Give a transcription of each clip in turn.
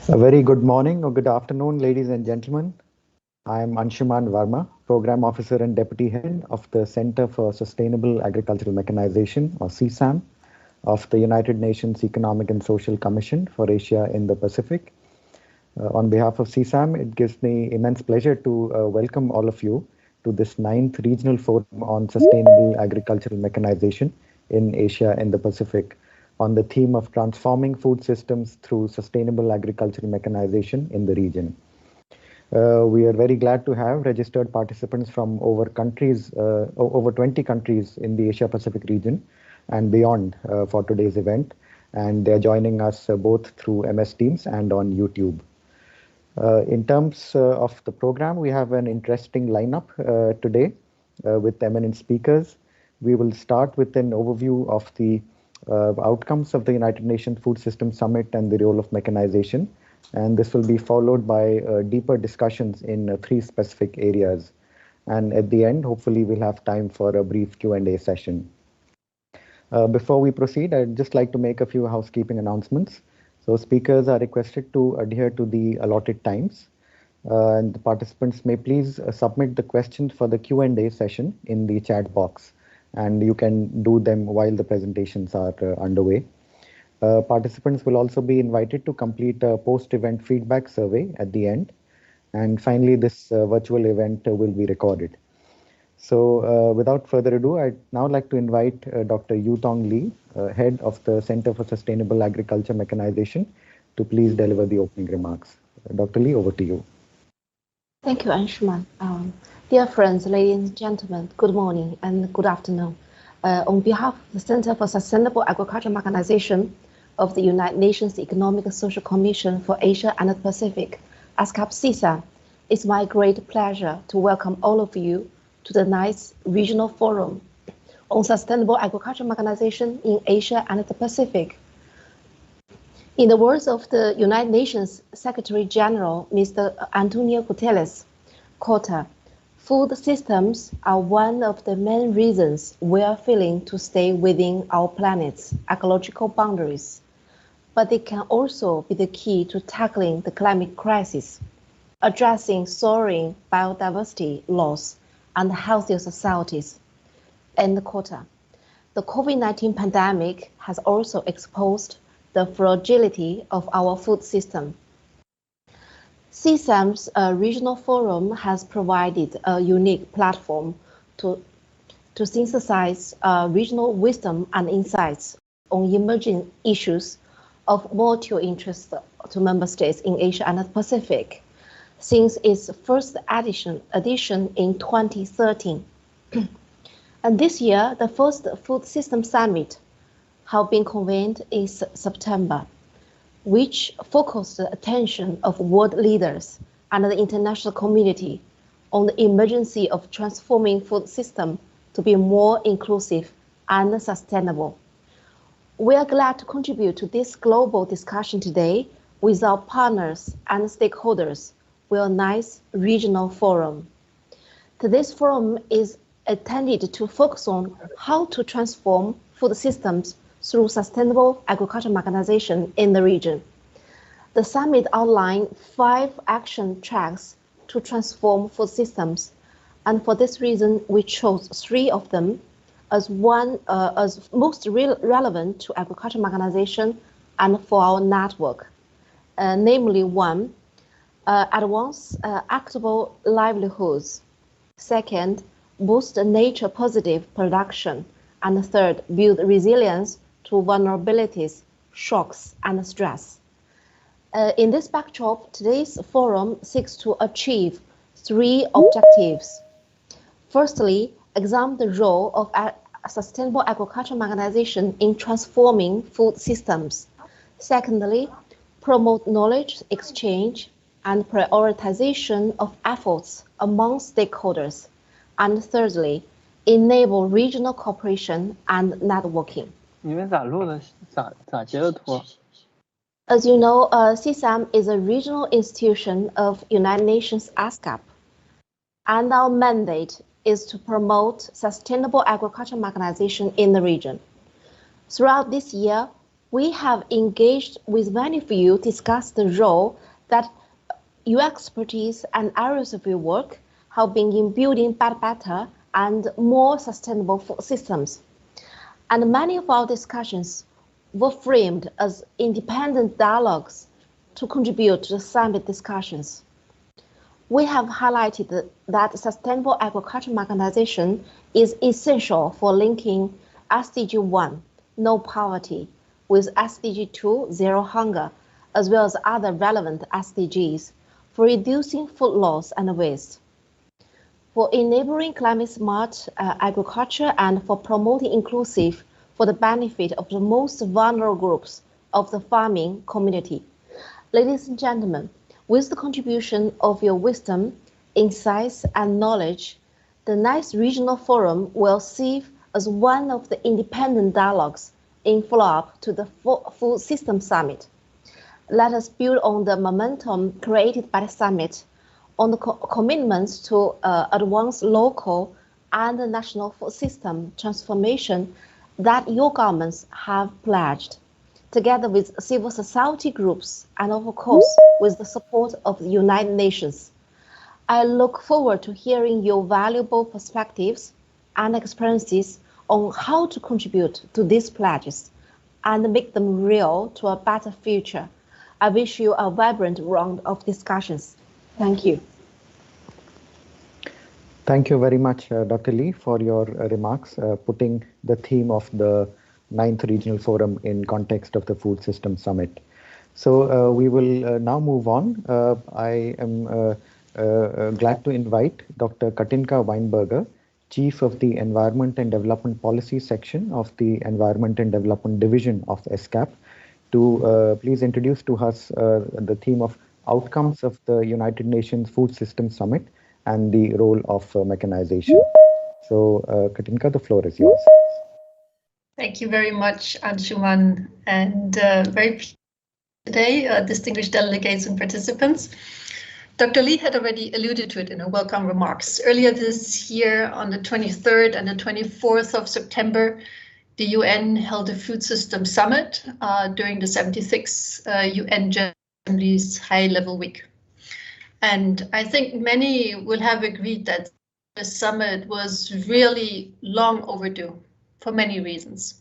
A very good morning or good afternoon, ladies and gentlemen. I am Anshuman Varma, Program Officer and Deputy Head of the Center for Sustainable Agricultural Mechanization, or CSAM, of the United Nations Economic and Social Commission for Asia in the Pacific. On behalf of CSAM, it gives me immense pleasure to welcome all of you to this 9th Regional Forum on Sustainable Agricultural Mechanization in Asia and the Pacific, on the theme of transforming food systems through sustainable agricultural mechanization in the region. We are very glad to have registered participants from over 20 countries in the Asia Pacific region and beyond for today's event. And they're joining us both through MS Teams and on YouTube. In terms of the program, we have an interesting lineup today with eminent speakers. We will start with an overview of the outcomes of the United Nations Food System Summit and the role of mechanization. And this will be followed by deeper discussions in three specific areas. And at the end, hopefully, we'll have time for a brief Q&A session. Before we proceed, I'd just like to make a few housekeeping announcements. So speakers are requested to adhere to the allotted times. And the participants may please submit the questions for the Q&A session in the chat box. And you can do them while the presentations are underway. Participants will also be invited to complete a post-event feedback survey at the end. And finally, this virtual event will be recorded. So without further ado, I'd now like to invite Dr. Yutong Lee, Head of the Center for Sustainable Agriculture Mechanization, to please deliver the opening remarks. Dr. Lee, over to you. Thank you, Anshuman. Dear friends, ladies and gentlemen, good morning and good afternoon. On behalf of the Center for Sustainable Agriculture Mechanization of the United Nations Economic and Social Commission for Asia and the Pacific, ESCAP CSAM, it's my great pleasure to welcome all of you to the 9th Regional Forum on Sustainable Agriculture Mechanization in Asia and the Pacific. In the words of the United Nations Secretary General, Mr. Antonio Guterres, quote, "Food systems are one of the main reasons we are failing to stay within our planet's ecological boundaries, but they can also be the key to tackling the climate crisis, addressing soaring biodiversity loss, and healthier societies." End quote. The COVID-19 pandemic has also exposed the fragility of our food system. CSAM's Regional Forum has provided a unique platform to synthesize regional wisdom and insights on emerging issues of mutual interest to member states in Asia and the Pacific since its first edition in 2013. And this year, the first Food System Summit have been convened in September, which focused the attention of world leaders and the international community on the emergency of transforming food system to be more inclusive and sustainable. We are glad to contribute to this global discussion today with our partners and stakeholders with a 9th Regional Forum. Today's forum is intended to focus on how to transform food systems through sustainable agricultural mechanization in the region. The summit outlined 5 action tracks to transform food systems, and for this reason, we chose 3 of them as most relevant to agricultural mechanization and for our network, namely 1, advance actable livelihoods. 2nd, boost nature positive production. And 3rd, build resilience to vulnerabilities, shocks, and stress. In this backdrop, today's forum seeks to achieve 3 objectives. Firstly, examine the role of sustainable agricultural mechanization in transforming food systems. Secondly, promote knowledge exchange and prioritization of efforts among stakeholders. And thirdly, enable regional cooperation and networking. 你们咋录的？咋截的图？ As you know, CSAM is a regional institution of United Nations ESCAP, and our mandate is to promote sustainable agricultural mechanization in the region. Throughout this year, We have engaged with many of you to discuss the role that your expertise and areas of your work have been in building better and more sustainable food systems. And many of our discussions were framed as independent dialogues to contribute to the summit discussions. We have highlighted that sustainable agricultural mechanization is essential for linking SDG 1, no poverty, with SDG 2, zero hunger, as well as other relevant SDGs for reducing food loss and waste, for enabling climate-smart agriculture, and for promoting inclusive for the benefit of the most vulnerable groups of the farming community. Ladies and gentlemen, with the contribution of your wisdom, insights, and knowledge, the next regional forum will serve as one of the independent dialogues in follow-up to the Food System Summit. Let us build on the momentum created by the summit, on the commitments to advance local and national food system transformation that your governments have pledged, together with civil society groups and of course with the support of the United Nations. I look forward to hearing your valuable perspectives and experiences on how to contribute to these pledges and make them real to a better future. I wish you a vibrant round of discussions. Thank you. Thank you very much, Dr. Lee, for your remarks, putting the theme of the 9th Regional Forum in context of the Food System Summit. So we will now move on. I am glad to invite Dr. Katinka Weinberger, Chief of the Environment and Development Policy Section of the Environment and Development Division of ESCAP, to please introduce to us the theme of outcomes of the United Nations Food System Summit and the role of mechanization. So Katinka, the floor is yours. Thank you very much, Anshuman, and very pleased today, distinguished delegates and participants. Dr. Lee had already alluded to it in her welcome remarks. Earlier this year, on the 23rd and the 24th of September, the UN held a Food System Summit during the 76th UN General Assembly's High-Level Week. And I think many will have agreed that the summit was really long overdue for many reasons.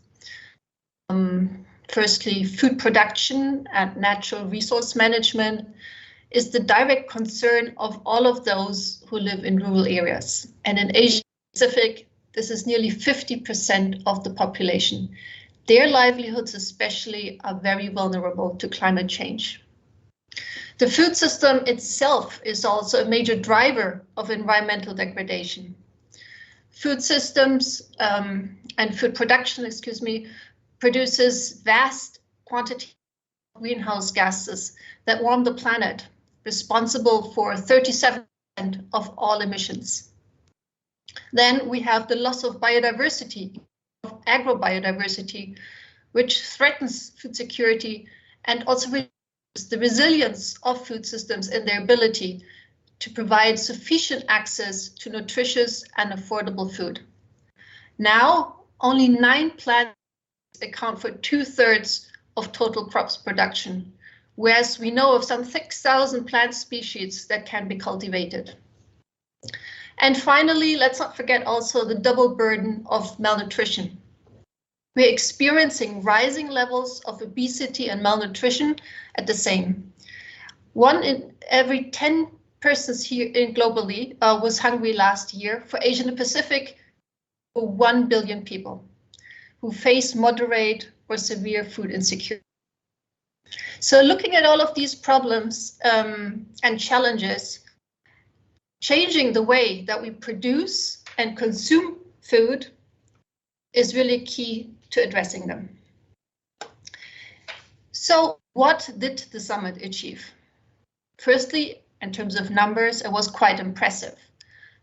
Firstly, food production and natural resource management is the direct concern of all of those who live in rural areas. And in Asia Pacific, this is nearly 50% of the population. Their livelihoods especially are very vulnerable to climate change. The food system itself is also a major driver of environmental degradation. Food systems and food production, produces vast quantities of greenhouse gases that warm the planet, responsible for 37% of all emissions. Then we have the loss of biodiversity, of agrobiodiversity, which threatens food security and also reduces the resilience of food systems in their ability to provide sufficient access to nutritious and affordable food. Now, only 9 plants account for 2/3 of total crops production, whereas we know of some 6,000 plant species that can be cultivated. And finally, let's not forget also the double burden of malnutrition. We're experiencing rising levels of obesity and malnutrition at the same. 1 in every 10 persons here globally was hungry last year. For Asia and Pacific, 1 billion people who face moderate or severe food insecurity. So looking at all of these problems and challenges, changing the way that we produce and consume food is really key to addressing them. So what did the summit achieve? Firstly, in terms of numbers, it was quite impressive.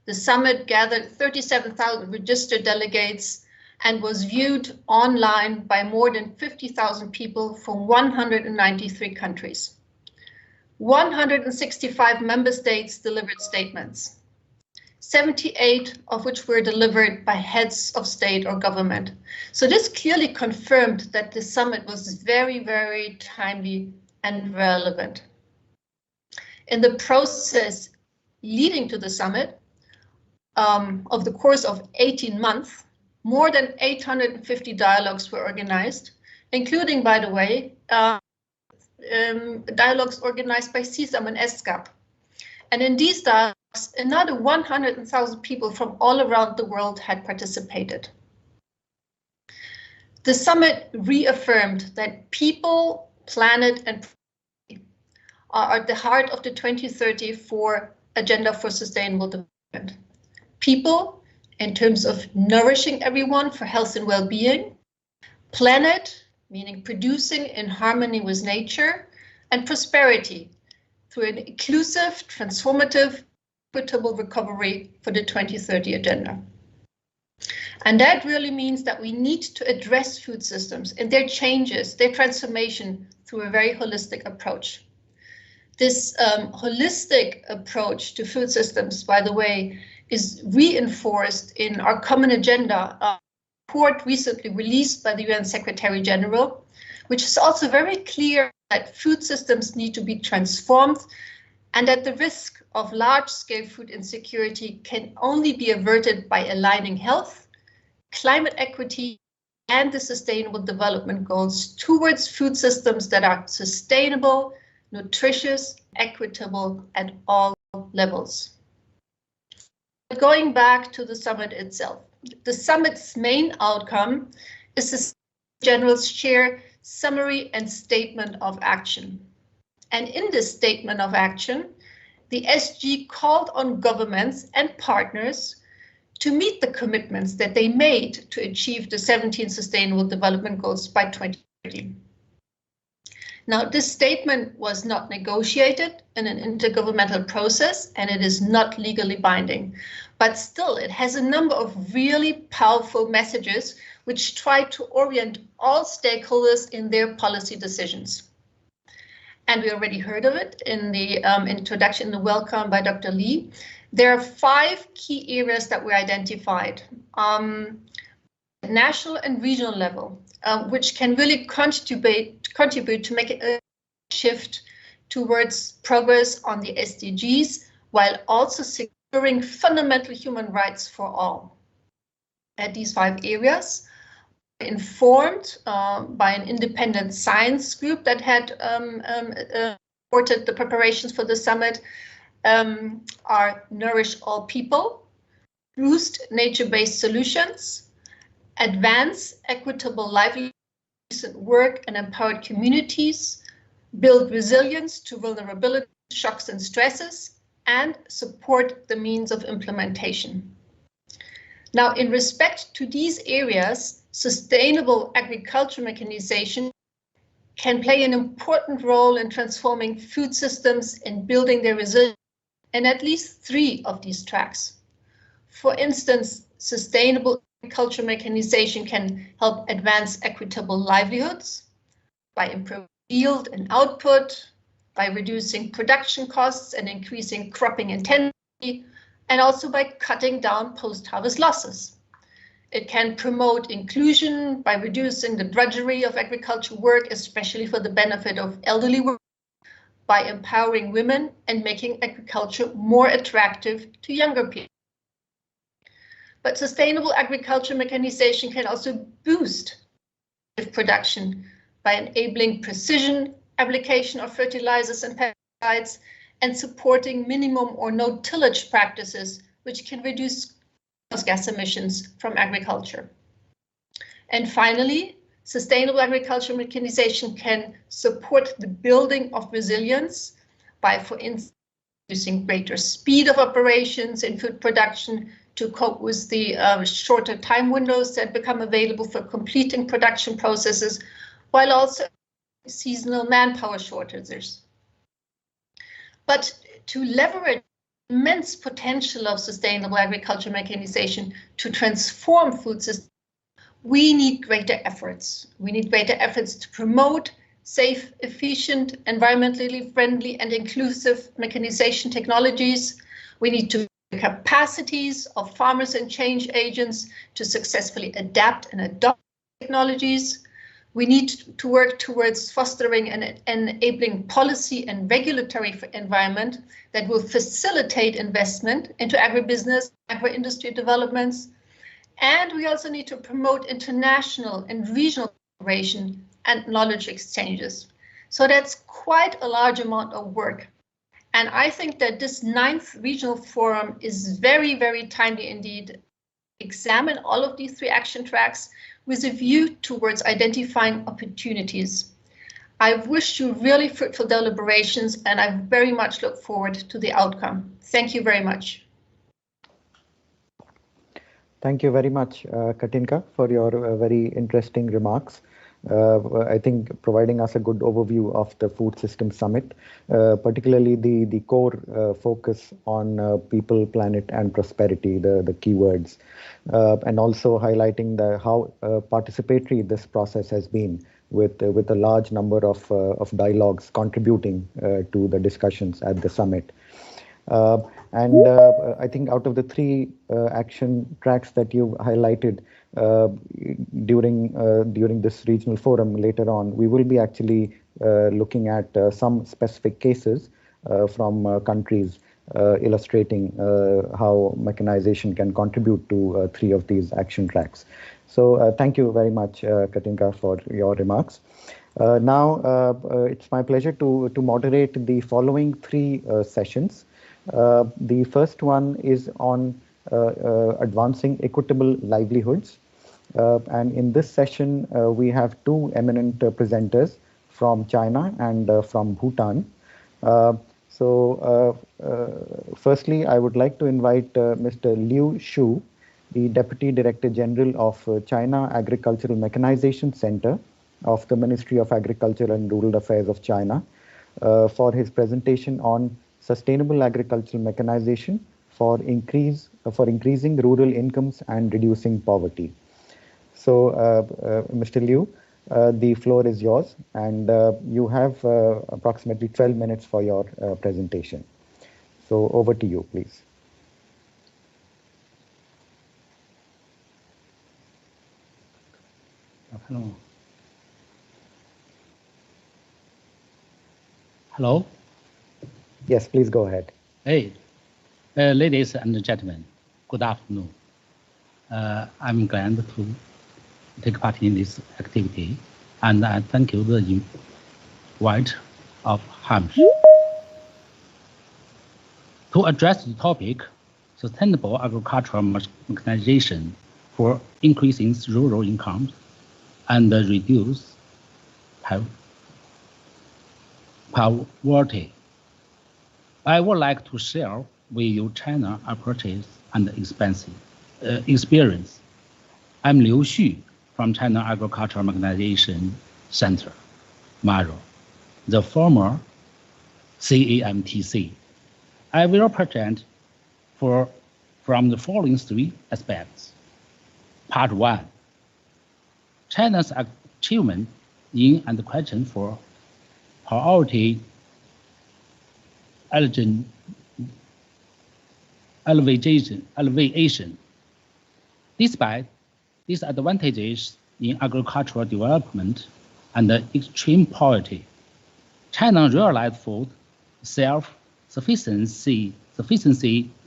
The summit gathered 37,000 registered delegates and was viewed online by more than 50,000 people from 193 countries. 165 member states delivered statements. 78 of which were delivered by heads of state or government. So this clearly confirmed that the summit was very, very timely and relevant. In the process leading to the summit, of the course of 18 months, more than 850 dialogues were organized, including, by the way, dialogues organized by CSAM and ESCAP. And in these dialogues, another 100,000 people from all around the world had participated. The summit reaffirmed that people, planet, and are at the heart of the 2034 Agenda for Sustainable Development. People, in terms of nourishing everyone for health and well-being, planet, meaning producing in harmony with nature, and prosperity through an inclusive, transformative, equitable recovery for the 2030 agenda. And that really means that we need to address food systems and their changes, their transformation through a very holistic approach. This holistic approach to food systems, by the way, is reinforced in our common agenda, a report recently released by the UN Secretary General, which is also very clear that food systems need to be transformed and that the risk of large-scale food insecurity can only be averted by aligning health, climate equity, and the Sustainable Development Goals towards food systems that are sustainable, nutritious, equitable at all levels. Going back to the summit itself, the summit's main outcome is the General's share summary and statement of action. And in this statement of action, the SG called on governments and partners to meet the commitments that they made to achieve the 17 Sustainable Development Goals by 2030. Now, this statement was not negotiated in an intergovernmental process, and it is not legally binding, but still it has a number of really powerful messages which try to orient all stakeholders in their policy decisions. And we already heard of it in the introduction, the welcome by Dr. Lee. There are 5 key areas that were identified at national and regional level, which can really contribute to make a shift towards progress on the SDGs, while also securing fundamental human rights for all. At these 5 areas, informed by an independent science group that had supported the preparations for the summit, are nourish all people, boost nature-based solutions, advance equitable livelihood, decent work and empowered communities, build resilience to vulnerability, shocks and stresses, and support the means of implementation. Now, in respect to these areas, sustainable agriculture mechanization can play an important role in transforming food systems and building their resilience in at least 3 of these tracks. For instance, sustainable agriculture mechanization can help advance equitable livelihoods by improving yield and output, by reducing production costs and increasing cropping intensity, and also by cutting down post-harvest losses. It can promote inclusion by reducing the drudgery of agriculture work, especially for the benefit of elderly workers, by empowering women and making agriculture more attractive to younger people. But sustainable agriculture mechanization can also boost production by enabling precision application of fertilizers and pesticides and supporting minimum or no tillage practices, which can reduce gas emissions from agriculture. And finally, sustainable agriculture mechanization can support the building of resilience by, for instance, using greater speed of operations in food production to cope with the shorter time windows that become available for completing production processes, while also seasonal manpower shortages. But to leverage the immense potential of sustainable agriculture mechanization to transform food systems, we need greater efforts. We need greater efforts to promote safe, efficient, environmentally friendly and inclusive mechanization technologies. We need to the capacities of farmers and change agents to successfully adapt and adopt technologies. We need to work towards fostering and enabling policy and regulatory environment that will facilitate investment into agribusiness, agro-industry developments. And we also need to promote international and regional cooperation and knowledge exchanges. So that's quite a large amount of work. And I think that this 9th regional forum is very, very timely indeed. Examine all of these 3 action tracks with a view towards identifying opportunities. I wish you really fruitful deliberations, and I very much look forward to the outcome. Thank you very much. Thank you very much, Katinka, for your very interesting remarks. I think providing us a good overview of the Food Systems Summit, particularly the core focus on people, planet, and prosperity, the keywords, and also highlighting how participatory this process has been with a large number of dialogues contributing to the discussions at the summit. I think out of the 3 action tracks that you highlighted during this regional forum later on, we will be actually looking at some specific cases from countries illustrating how mechanization can contribute to 3 of these action tracks. So thank you very much, Katinka, for your remarks. Now, it's my pleasure to moderate the following 3 sessions. The first one is on advancing equitable livelihoods. And in this session, we have 2 eminent presenters from China and from Bhutan. Firstly, I would like to invite Mr. Liu Shu, the Deputy Director General of China Agricultural Mechanization Center of the Ministry of Agriculture and Rural Affairs of China, for his presentation on sustainable agricultural mechanization for increasing rural incomes and reducing poverty. So, Mr. Liu, the floor is yours, and you have approximately 12 minutes for your presentation. So, over to you, please. Hello. Hello. Yes, please go ahead. Hey, ladies and gentlemen, good afternoon. I'm glad to take part in this activity, and I thank you the invite of Hamish. To address the topic, sustainable agricultural mechanization for increasing rural incomes and reduce poverty, I would like to share with you China approaches and experience. I'm Liu Xu from China Agricultural Mechanization Center, MARO, the former CAMTC. I will present from the following 3 aspects. Part 1, China's achievement in and question for poverty alleviation. Despite disadvantages in agricultural development and extreme poverty, China realized food self-sufficiency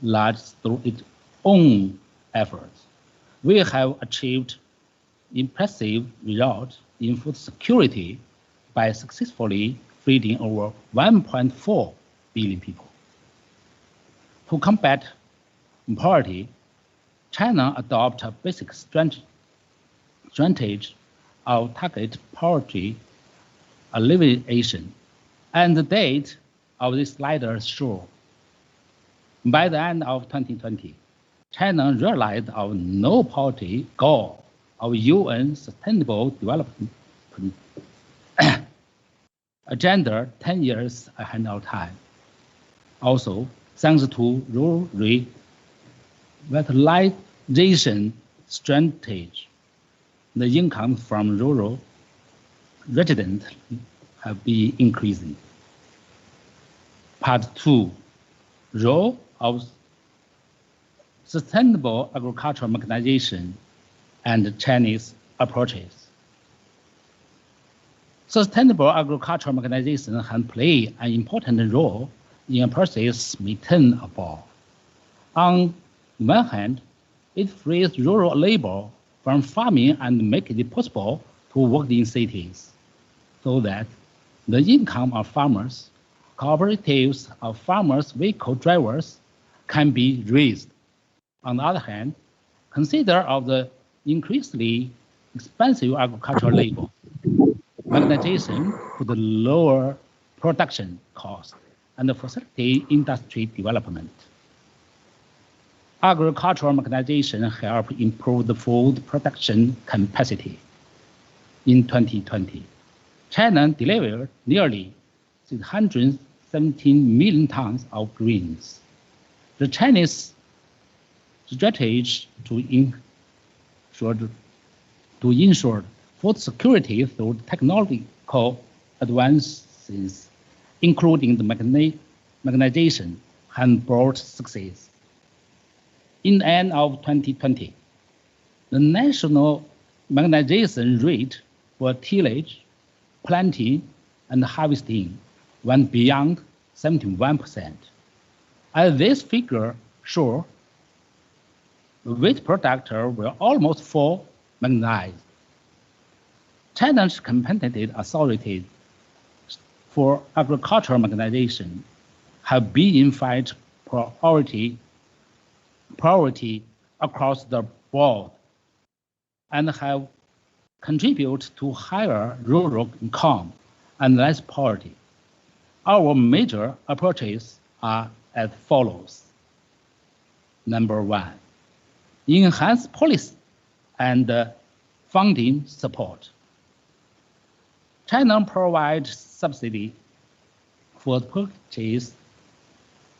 large through its own efforts. We have achieved impressive results in food security by successfully feeding over 1.4 billion people. To combat poverty, China adopted a basic strategy of target poverty alleviation, and the date of this slide shows. By the end of 2020, China realized our no poverty goal of UN Sustainable Development Agenda 10 years ahead of time. Also, thanks to rural revitalization strategy, the income from rural residents have been increasing. Part 2, role of sustainable agricultural mechanization, and Chinese approaches. Sustainable agricultural mechanization can play an important role in a process mentioned above. On one hand, it frees rural labor from farming and makes it possible to work in cities, so that the income of farmers, cooperatives of farmers' vehicle drivers can be raised. On the other hand, consider of the increasingly expensive agricultural labor. Mechanization could lower production costs and facilitate industry development. Agricultural mechanization helped improve the food production capacity. In 2020, China delivered nearly 617 million tons of grains. The Chinese strategy to ensure food security through technological advances, including the mechanization, has brought success. In the end of 2020, the national mechanization rate for tillage, planting, and harvesting went beyond 71%. As this figure shows, wheat producers were almost full mechanized. China's competent authorities for agricultural mechanization have been in fact priority across the board and have contributed to higher rural income and less poverty. Our major approaches are as follows. Number one, enhance policy and funding support. China provides subsidy for purchase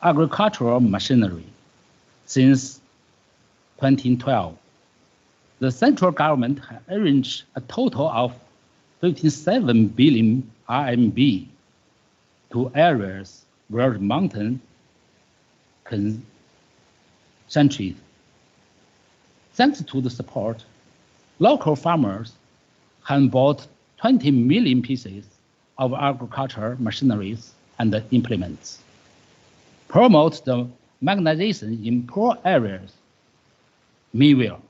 agricultural machinery since 2012. The central government has arranged a total of 57 billion RMB to areas where the mountain concentrated. Thanks to the support, local farmers have bought 20 million pieces of agricultural machineries and implements. Promote the mechanization in poor areas. Meanwhile,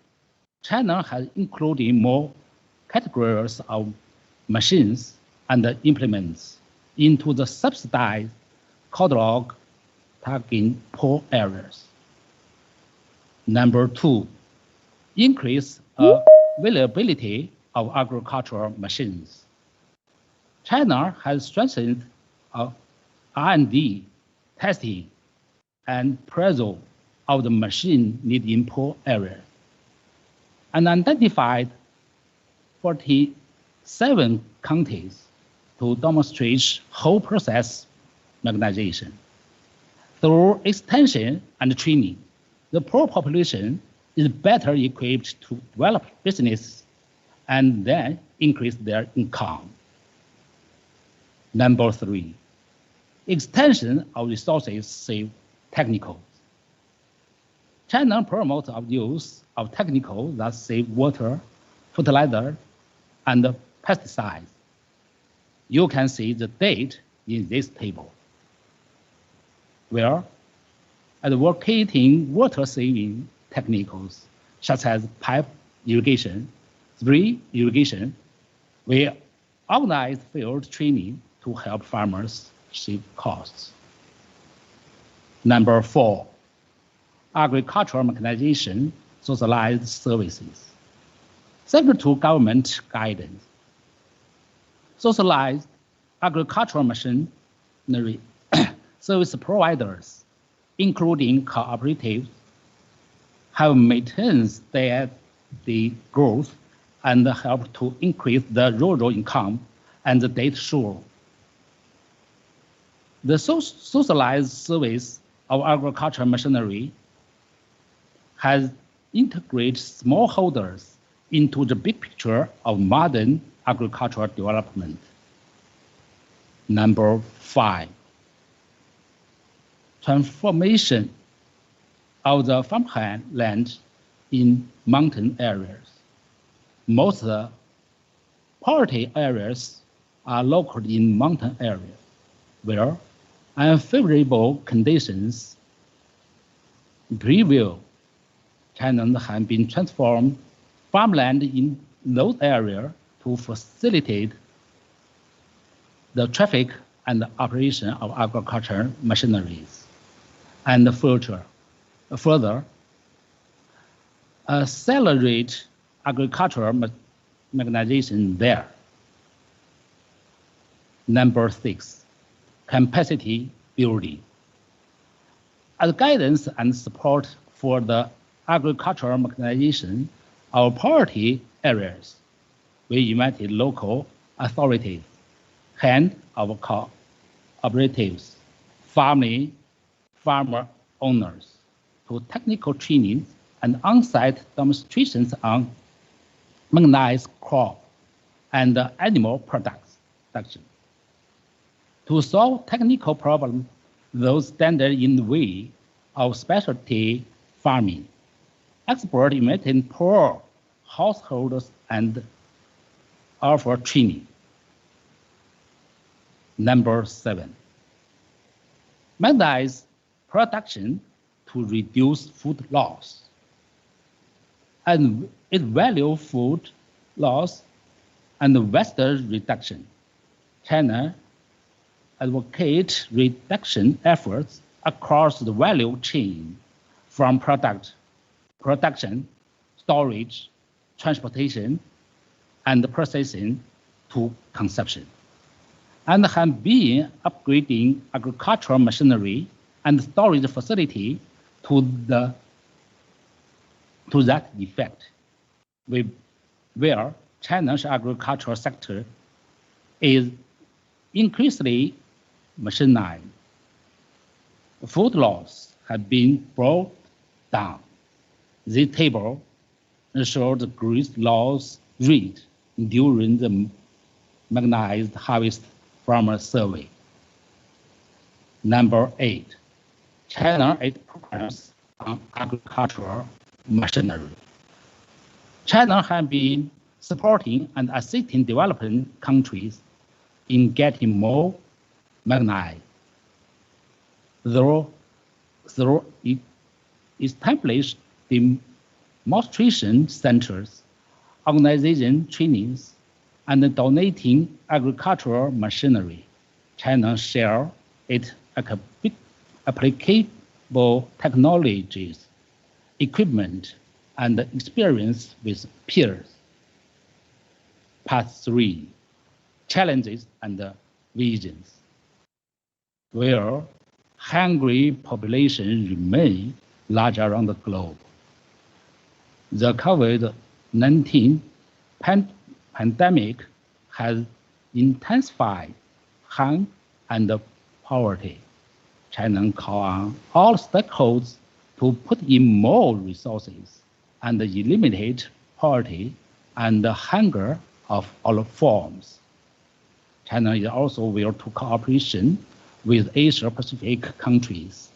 China has included more categories of machines and implements into the subsidized catalog targeting poor areas. Number two, increase availability of agricultural machines. China has strengthened R&D, testing, and appraisal of the machine needed in poor areas, and identified 47 counties to demonstrate whole process mechanization. Through extension and training, the poor population is better equipped to develop business and then increase their income. Number three, extension of resources save technicals. China promotes the use of technicals that save water, fertilizer, and pesticides. You can see the date in this table, where advocating water-saving technicals such as pipe irrigation, spray irrigation, we organize field training to help farmers save costs. Number four, agricultural mechanization socialized services. Subject to government guidance, socialized agricultural machinery service providers, including cooperatives, have maintained steady growth and help to increase the rural income and the data show. The socialized service of agricultural machinery has integrated smallholders into the big picture of modern agricultural development. Number five, transformation of the farmland in mountain areas. Most poverty areas are located in mountain areas, where unfavorable conditions prevail. China has been transformed farmland in those areas to facilitate the traffic and the operation of agricultural machineries. And further, accelerate agricultural mechanization there. Number 6, capacity building. As guidance and support for the agricultural mechanization of poverty areas, we invited local authorities, hand of cooperatives, farmer owners to technical training and on-site demonstrations on mechanized crop and animal production. To solve technical problems, those standard in the way of specialty farming, experts invited poor households and offer training. Number 7, mechanize production to reduce food loss. And it values food loss and waste reduction. China advocates reduction efforts across the value chain, from production, storage, transportation, and processing to consumption, and have been upgrading agricultural machinery and storage facility to that effect, where China's agricultural sector is increasingly machinized. Food loss has been brought down. This table shows the great loss rate during the mechanized harvest farmer survey. Number 8, China 8 programs on agricultural machinery. China has been supporting and assisting developing countries in getting more mechanized. Through it established demonstration centers, organization trainings, and donating agricultural machinery. China shares its applicable technologies, equipment, and experience with peers. Part 3, challenges and visions. Where hungry populations remain large around the globe. The COVID-19 pandemic has intensified hunger and poverty. China calls on all stakeholders to put in more resources and eliminate poverty and hunger of all forms. China is also willing to cooperation with Asia-Pacific countries,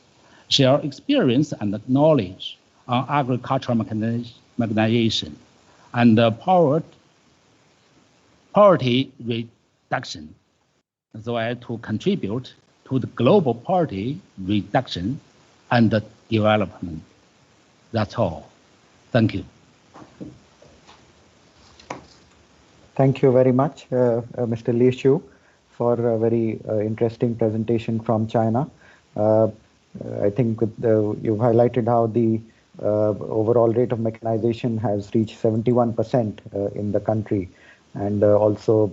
share experience and knowledge on agricultural mechanization and poverty reduction, so as to contribute to the global poverty reduction and development. That's all. Thank you. Thank you very much, Mr. Li Xiu, for a very interesting presentation from China. I think you've highlighted how the overall rate of mechanization has reached 71% in the country, and also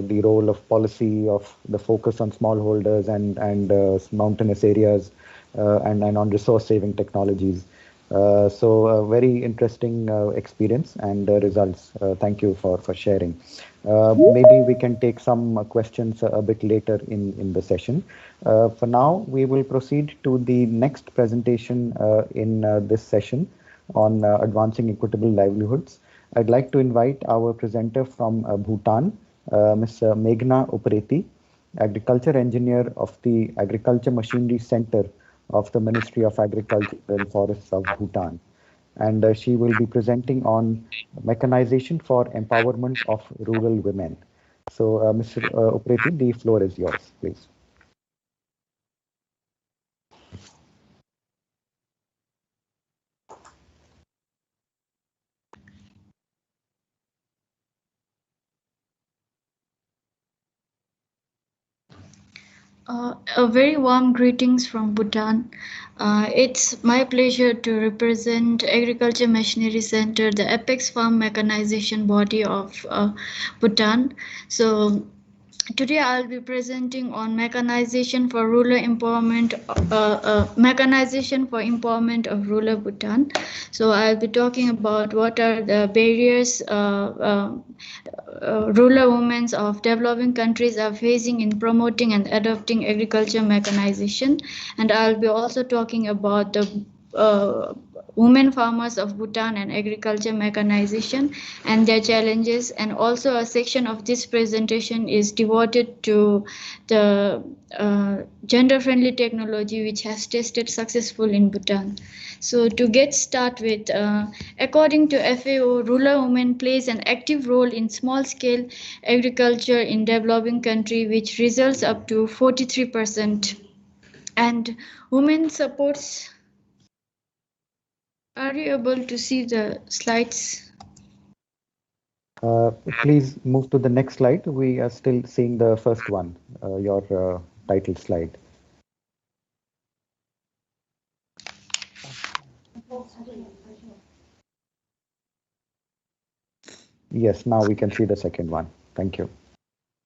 the role of policy of the focus on smallholders and mountainous areas and on resource-saving technologies. So a very interesting experience and results. Thank you for sharing. Maybe we can take some questions a bit later in the session. For now, we will proceed to the next presentation in this session on advancing equitable livelihoods. I'd like to invite our presenter from Bhutan, Ms. Meghna Upreti, agriculture engineer of the Agriculture Machinery Center of the Ministry of Agriculture and Forests of Bhutan. And she will be presenting on mechanization for empowerment of rural women. So, Mr. Upreti, the floor is yours, please. A very warm greetings from Bhutan. It's my pleasure to represent Agriculture Machinery Center, the apex farm mechanization body of Bhutan. So today I'll be presenting on mechanization for rural empowerment, mechanization for empowerment of rural Bhutan. So I'll be talking about what are the barriers rural women of developing countries are facing in promoting and adopting agriculture mechanization, and I'll be also talking about the women farmers of Bhutan and agriculture mechanization and their challenges, and also a section of this presentation is devoted to the gender-friendly technology which has tested successful in Bhutan. So to get started with, according to FAO, rural women plays an active role in small-scale agriculture in developing country, which results up to 43%. And women supports. Are you able to see the slides? Please move to the next slide. We are still seeing the first one, your title slide. Yes, now we can see the second one. Thank you.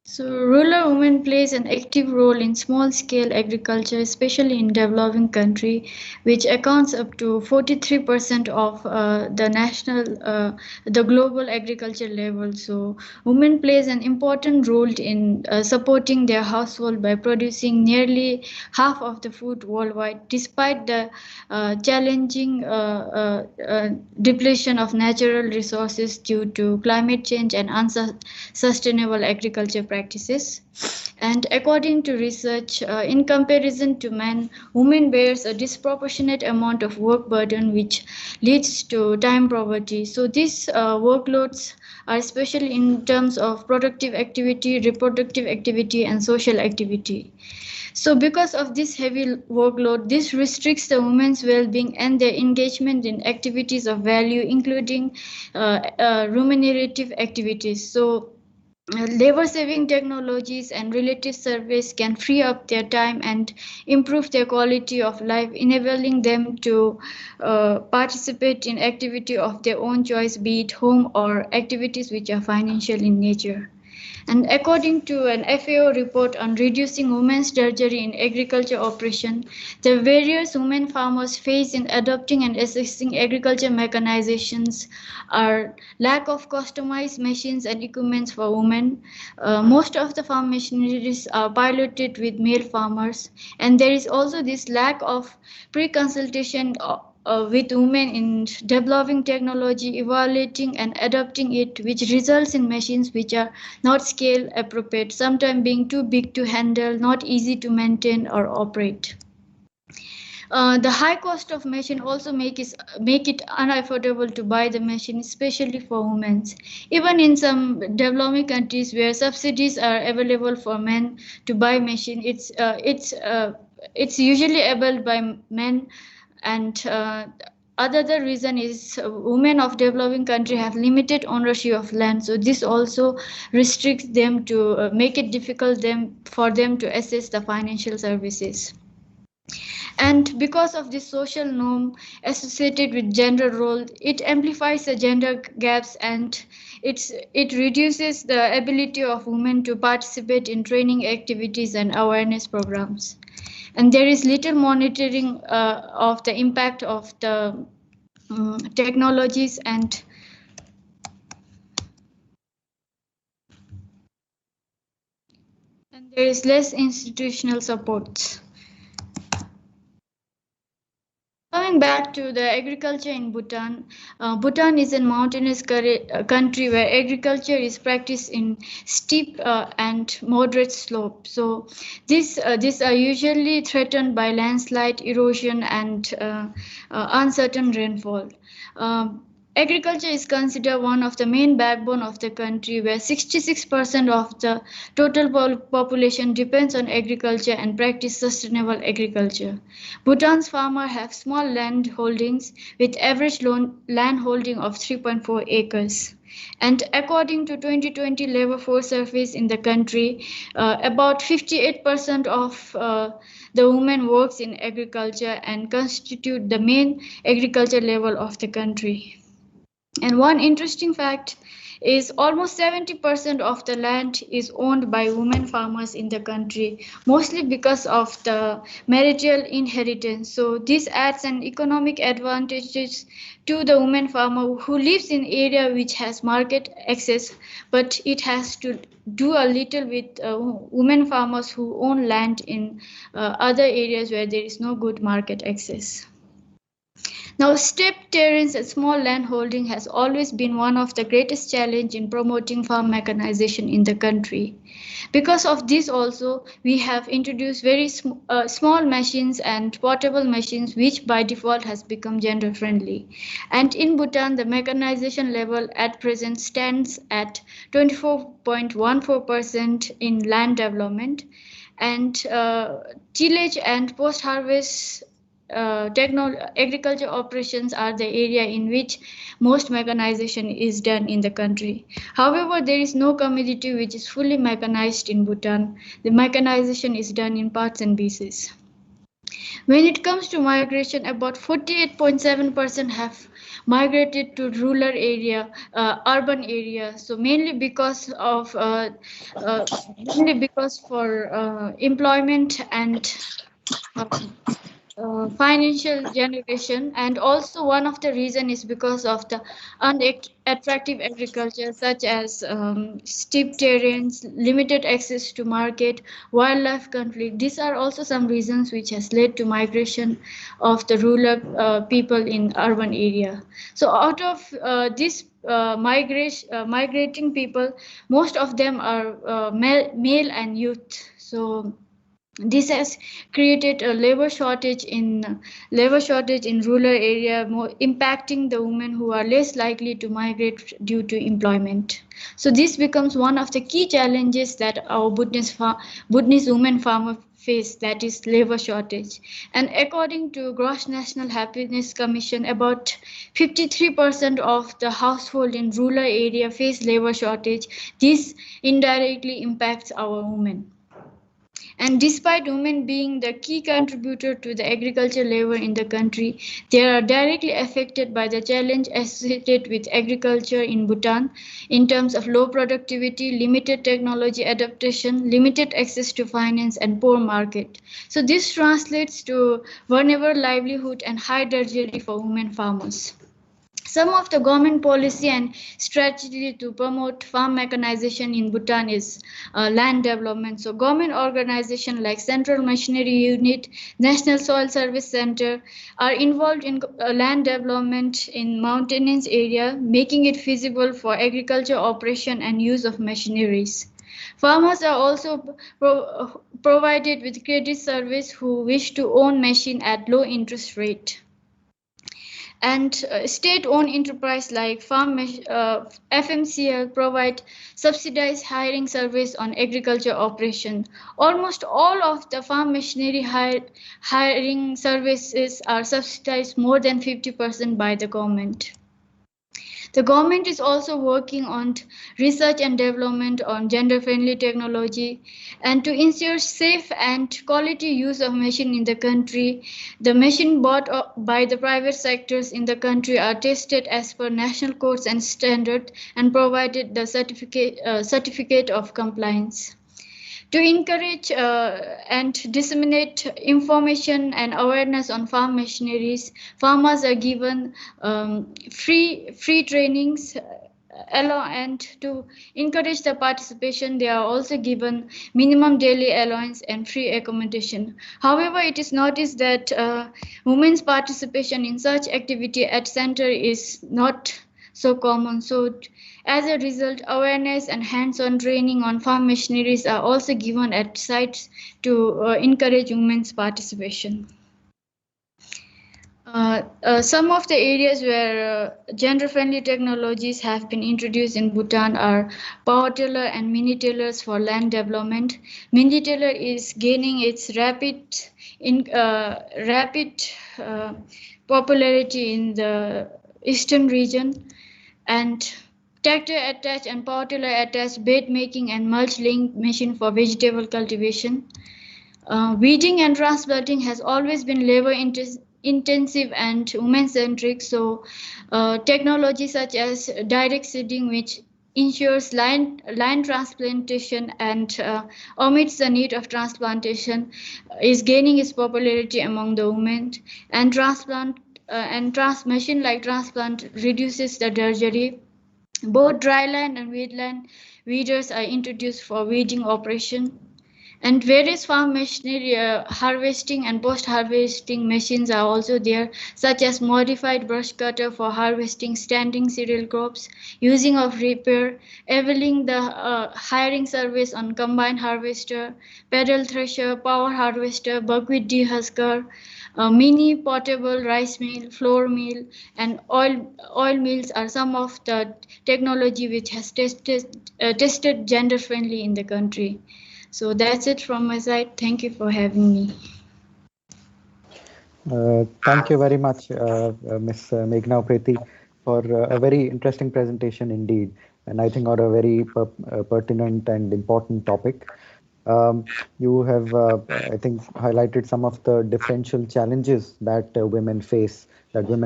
So rural women plays an active role in small-scale agriculture, especially in developing country, which accounts up to 43% of the global agriculture level. So women plays an important role in supporting their household by producing nearly half of the food worldwide, despite the challenging depletion of natural resources due to climate change and unsustainable agriculture practices. And according to research, in comparison to men, women bears a disproportionate amount of work burden, which leads to time poverty. So these workloads are especially in terms of productive activity, reproductive activity, and social activity. So because of this heavy workload, this restricts the women's well-being and their engagement in activities of value, including remunerative activities. So labor-saving technologies and related service can free up their time and improve their quality of life, enabling them to participate in activity of their own choice, be it home or activities which are financial in nature. And according to an FAO report on reducing women's drudgery in agriculture operation, the various women farmers face in adopting and assessing agriculture mechanizations are lack of customized machines and equipments for women. Most of the farm machineries are piloted with male farmers, and there is also this lack of pre-consultation with women in developing technology, evaluating and adopting it, which results in machines which are not scale appropriate, sometimes being too big to handle, not easy to maintain or operate. The high cost of machine also make it unaffordable to buy the machine, especially for women. Even in some developing countries where subsidies are available for men to buy machine, it's usually able by men. And other reason is women of developing country have limited ownership of land, so this also restricts them to make it difficult for them to access the financial services. And because of this social norm associated with gender role, it amplifies the gender gaps, and it reduces the ability of women to participate in training activities and awareness programs. And there is little monitoring of the impact of the technologies, and there is less institutional support. Coming coming back to the agriculture in Bhutan, Bhutan is a mountainous country where agriculture is practiced in steep and moderate slope. So these are usually threatened by landslide, erosion, and uncertain rainfall. Agriculture is considered one of the main backbone of the country, where 66% of the total population depends on agriculture and practice sustainable agriculture. Bhutan's farmers have small land holdings with average land holding of 3.4 acres. And according to 2020 labor force surveys in the country, about 58% of the women works in agriculture and constitute the main agriculture level of the country. And one interesting fact is almost 70% of the land is owned by women farmers in the country, mostly because of the marital inheritance. So this adds an economic advantage to the woman farmer who lives in area which has market access, but it has to do a little with women farmers who own land in other areas where there is no good market access. Now, steppe terrains and small land holding has always been one of the greatest challenges in promoting farm mechanization in the country. Because of this also, we have introduced very small machines and portable machines, which by default has become gender friendly. And in Bhutan, the mechanization level at present stands at 24.14% in land development, and tillage and post-harvest agriculture operations are the area in which most mechanization is done in the country. However, there is no community which is fully mechanized in Bhutan. The mechanization is done in parts and pieces. When it comes to migration, about 48.7% have migrated to rural area, urban area. So mainly because of for employment and financial generation, and also one of the reason is because of the unattractive agriculture such as steep terrains, limited access to market, wildlife conflict. These are also some reasons which has led to migration of the rural people in urban area. So out of this migrating people, most of them are male and youth. So this has created a labor shortage in rural area, more impacting the women who are less likely to migrate due to employment. So this becomes one of the key challenges that our Bhutanese women farmers face, that is labor shortage. And according to Gross National Happiness Commission, about 53% of the household in rural area face labor shortage. This indirectly impacts our women. And despite women being the key contributor to the agriculture labor in the country, they are directly affected by the challenge associated with agriculture in Bhutan in terms of low productivity, limited technology adaptation, limited access to finance, and poor market. So this translates to vulnerable livelihood and high drudgery for women farmers. Some of the government policy and strategy to promote farm mechanization in Bhutan is land development. So government organizations like Central Machinery Unit, National Soil Service Center are involved in land development in mountainous area, making it feasible for agriculture operation and use of machineries. Farmers are also provided with credit service who wish to own machine at low interest rate. And state-owned enterprise like FMCL provide subsidized hiring service on agriculture operation. Almost all of the farm machinery hiring services are subsidized more than 50% by the government. The government is also working on research and development on gender-friendly technology, and to ensure safe and quality use of machine in the country, the machine bought by the private sectors in the country are tested as per national codes and standard and provided the certificate of compliance. To encourage and disseminate information and awareness on farm machineries, farmers are given free trainings and to encourage the participation, they are also given minimum daily allowance and free accommodation. However, it is noticed that women's participation in such activity at center is not so common. So as a result, awareness and hands-on training on farm machineries are also given at sites to encourage women's participation. Some of the areas where gender-friendly technologies have been introduced in Bhutan are power tiller and mini tillers for land development. Mini tiller is gaining its rapid popularity in the eastern region, and tractor attached and power tiller attached bed making and mulch laying machine for vegetable cultivation. Weeding and transplanting has always been labor intensive and women-centric, so technology such as direct seeding, which ensures line transplantation and omits the need of transplantation, is gaining its popularity among the women. And machine like transplant reduces the drudgery. Both dryland and wetland weeders are introduced for weeding operation. And various farm machinery, harvesting and post-harvesting machines are also there, such as modified brush cutter for harvesting standing cereal crops, using of repair, availing the hiring service on combine harvester, pedal thresher, power harvester, buckwheat dehusker, mini portable rice mill, flour mill, and oil mills are some of the technology which has tested gender-friendly in the country. So that's it from my side. Thank you for having me. Thank you very much, Ms. Meghna Preti, for a very interesting presentation indeed, and I think on a very pertinent and important topic. You have, I think, highlighted some of the differential challenges that women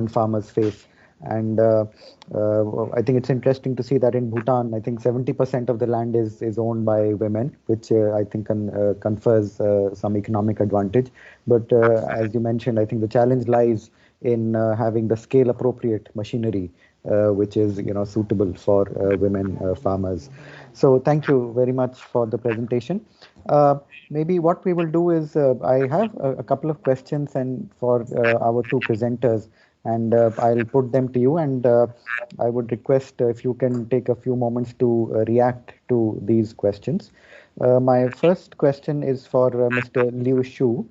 farmers face. And I think it's interesting to see that in Bhutan, I think 70% of the land is owned by women, which I think confers some economic advantage. But as you mentioned, I think the challenge lies in having the scale appropriate machinery, which is suitable for women farmers. So thank you very much for the presentation. Maybe what we will do is I have a couple of questions and for our two presenters, and I'll put them to you, and I would request if you can take a few moments to react to these questions. My first question is for Mr. Liu Shu.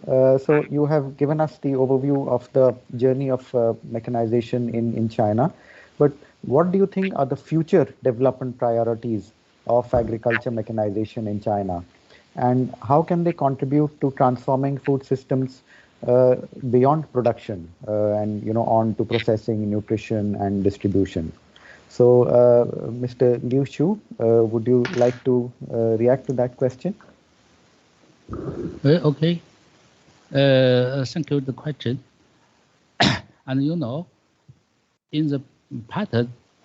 So you have given us the overview of the journey of mechanization in China, but what do you think are the future development priorities of agriculture mechanization in China? And how can they contribute to transforming food systems beyond production and on to processing, nutrition, and distribution? So, Mr. Liu Shu, would you like to react to that question? Okay. Thank you for the question. And in the past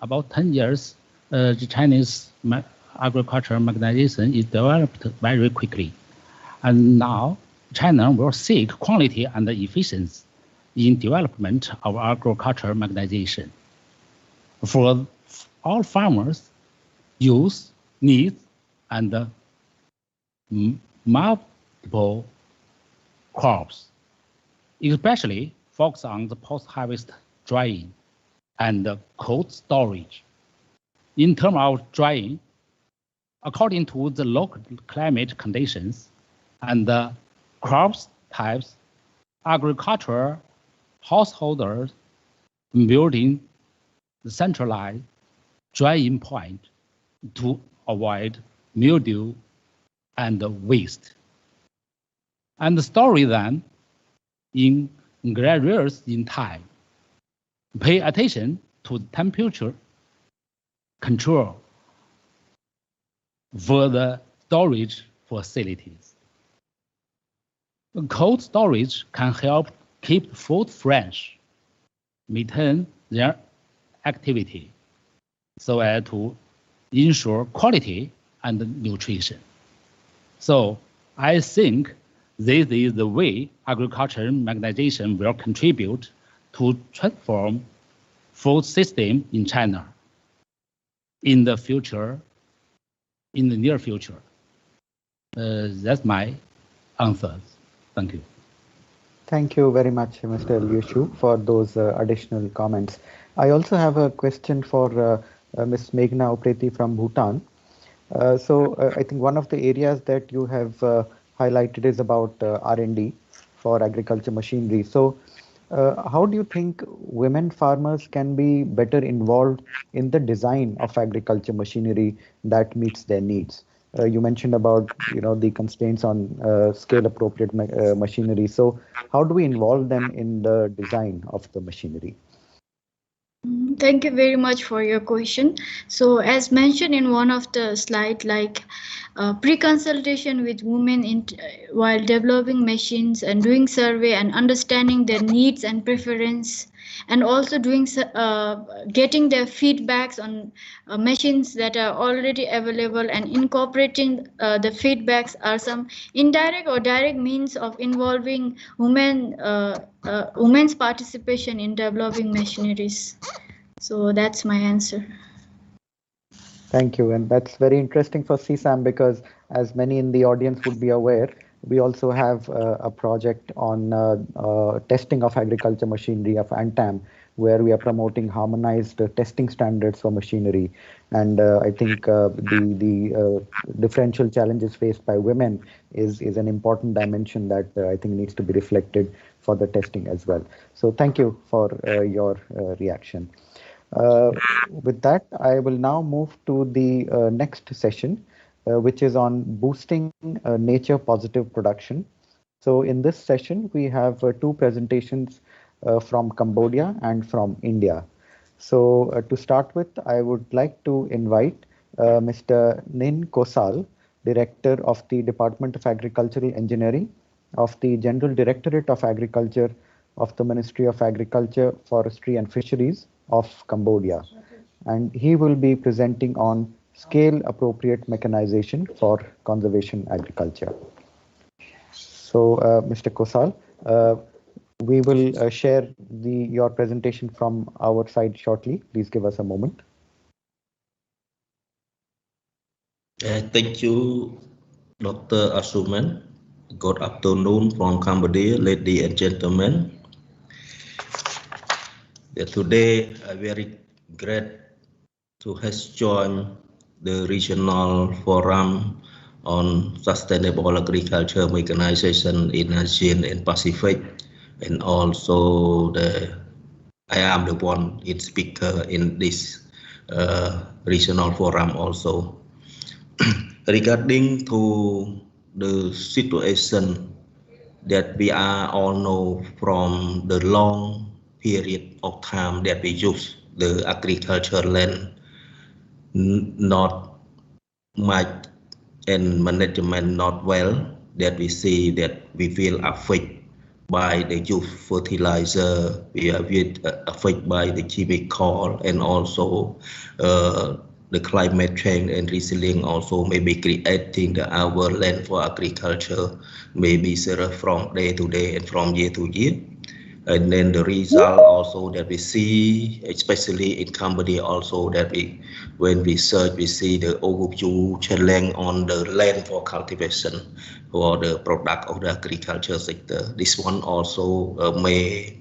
about 10 years, the Chinese agricultural mechanization is developed very quickly. And now China will seek quality and efficiency in development of agricultural mechanization. For all farmers, use, needs, and multiple crops, especially focus on the post-harvest drying and cold storage. In terms of drying, according to the local climate conditions and the crops types, agricultural householders building the centralized drying point to avoid mildew and waste. And the story then in graduates in time. Pay attention to the temperature control for the storage facilities. Cold storage can help keep food fresh, maintain their activity, so as to ensure quality and nutrition. So I think this is the way agricultural mechanization will contribute to transform food system in China. in the future, in the near future. That's my answers. Thank you. Thank you very much, Mr. Liu Shu, for those additional comments. I also have a question for Ms. Meghna Upreti from Bhutan. I think one of the areas that you have highlighted is about R&D for agriculture machinery. So how do you think women farmers can be better involved in the design of agriculture machinery that meets their needs? You mentioned about the constraints on scale appropriate machinery. So how do we involve them in the design of the machinery? Thank you very much for your question. So as mentioned in one of the slide, like pre-consultation with women while developing machines and doing survey and understanding their needs and preference, and also doing getting their feedbacks on machines that are already available and incorporating the feedbacks are some indirect or direct means of involving women's participation in developing machineries. So that's my answer. Thank you. And that's very interesting for CSAM because, as many in the audience would be aware, we also have a project on testing of agriculture machinery of ANTAM, where we are promoting harmonized testing standards for machinery. And I think the differential challenges faced by women is an important dimension that I think needs to be reflected for the testing as well. So thank you for your reaction. With that, I will now move to the next session, which is on boosting nature positive production. So in this session, we have two presentations from Cambodia and from India. So to start with, I would like to invite Mr. Nin Kosal, Director of the Department of Agricultural Engineering of the General Directorate of Agriculture of the Ministry of Agriculture, Forestry and Fisheries of Cambodia. And he will be presenting on scale appropriate mechanization for conservation agriculture. So Mr. Kosal, we will share your presentation from our side shortly. Please give us a moment. Thank you, Dr. Asuman. Good afternoon from Cambodia, ladies and gentlemen. Today, I'm very glad to have joined the regional forum on sustainable agriculture mechanization in ASEAN and Pacific, and also I am the one speaker in this regional forum also. Regarding to the situation that we are all know from the long period of time that we use the agriculture land not much and management not well, that we see that we feel affected by the use fertilizer, we are affected by the chemical, and also the climate change and resilience also may be creating our land for agriculture maybe from day to day and from year to year. And then the result also that we see, especially in Cambodia also, that when we search, we see the overview challenge on the land for cultivation for the product of the agriculture sector. This one also may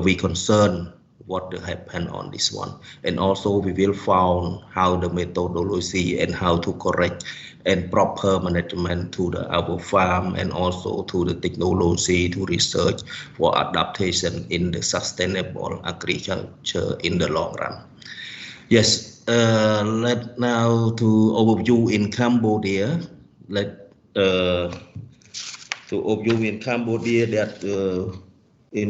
be concerned what will happen on this one. And also we will find how the methodology and how to correct and proper management to our farm and also to the technology to research for adaptation in the sustainable agriculture in the long run. Yes, let now to overview in Cambodia. To overview in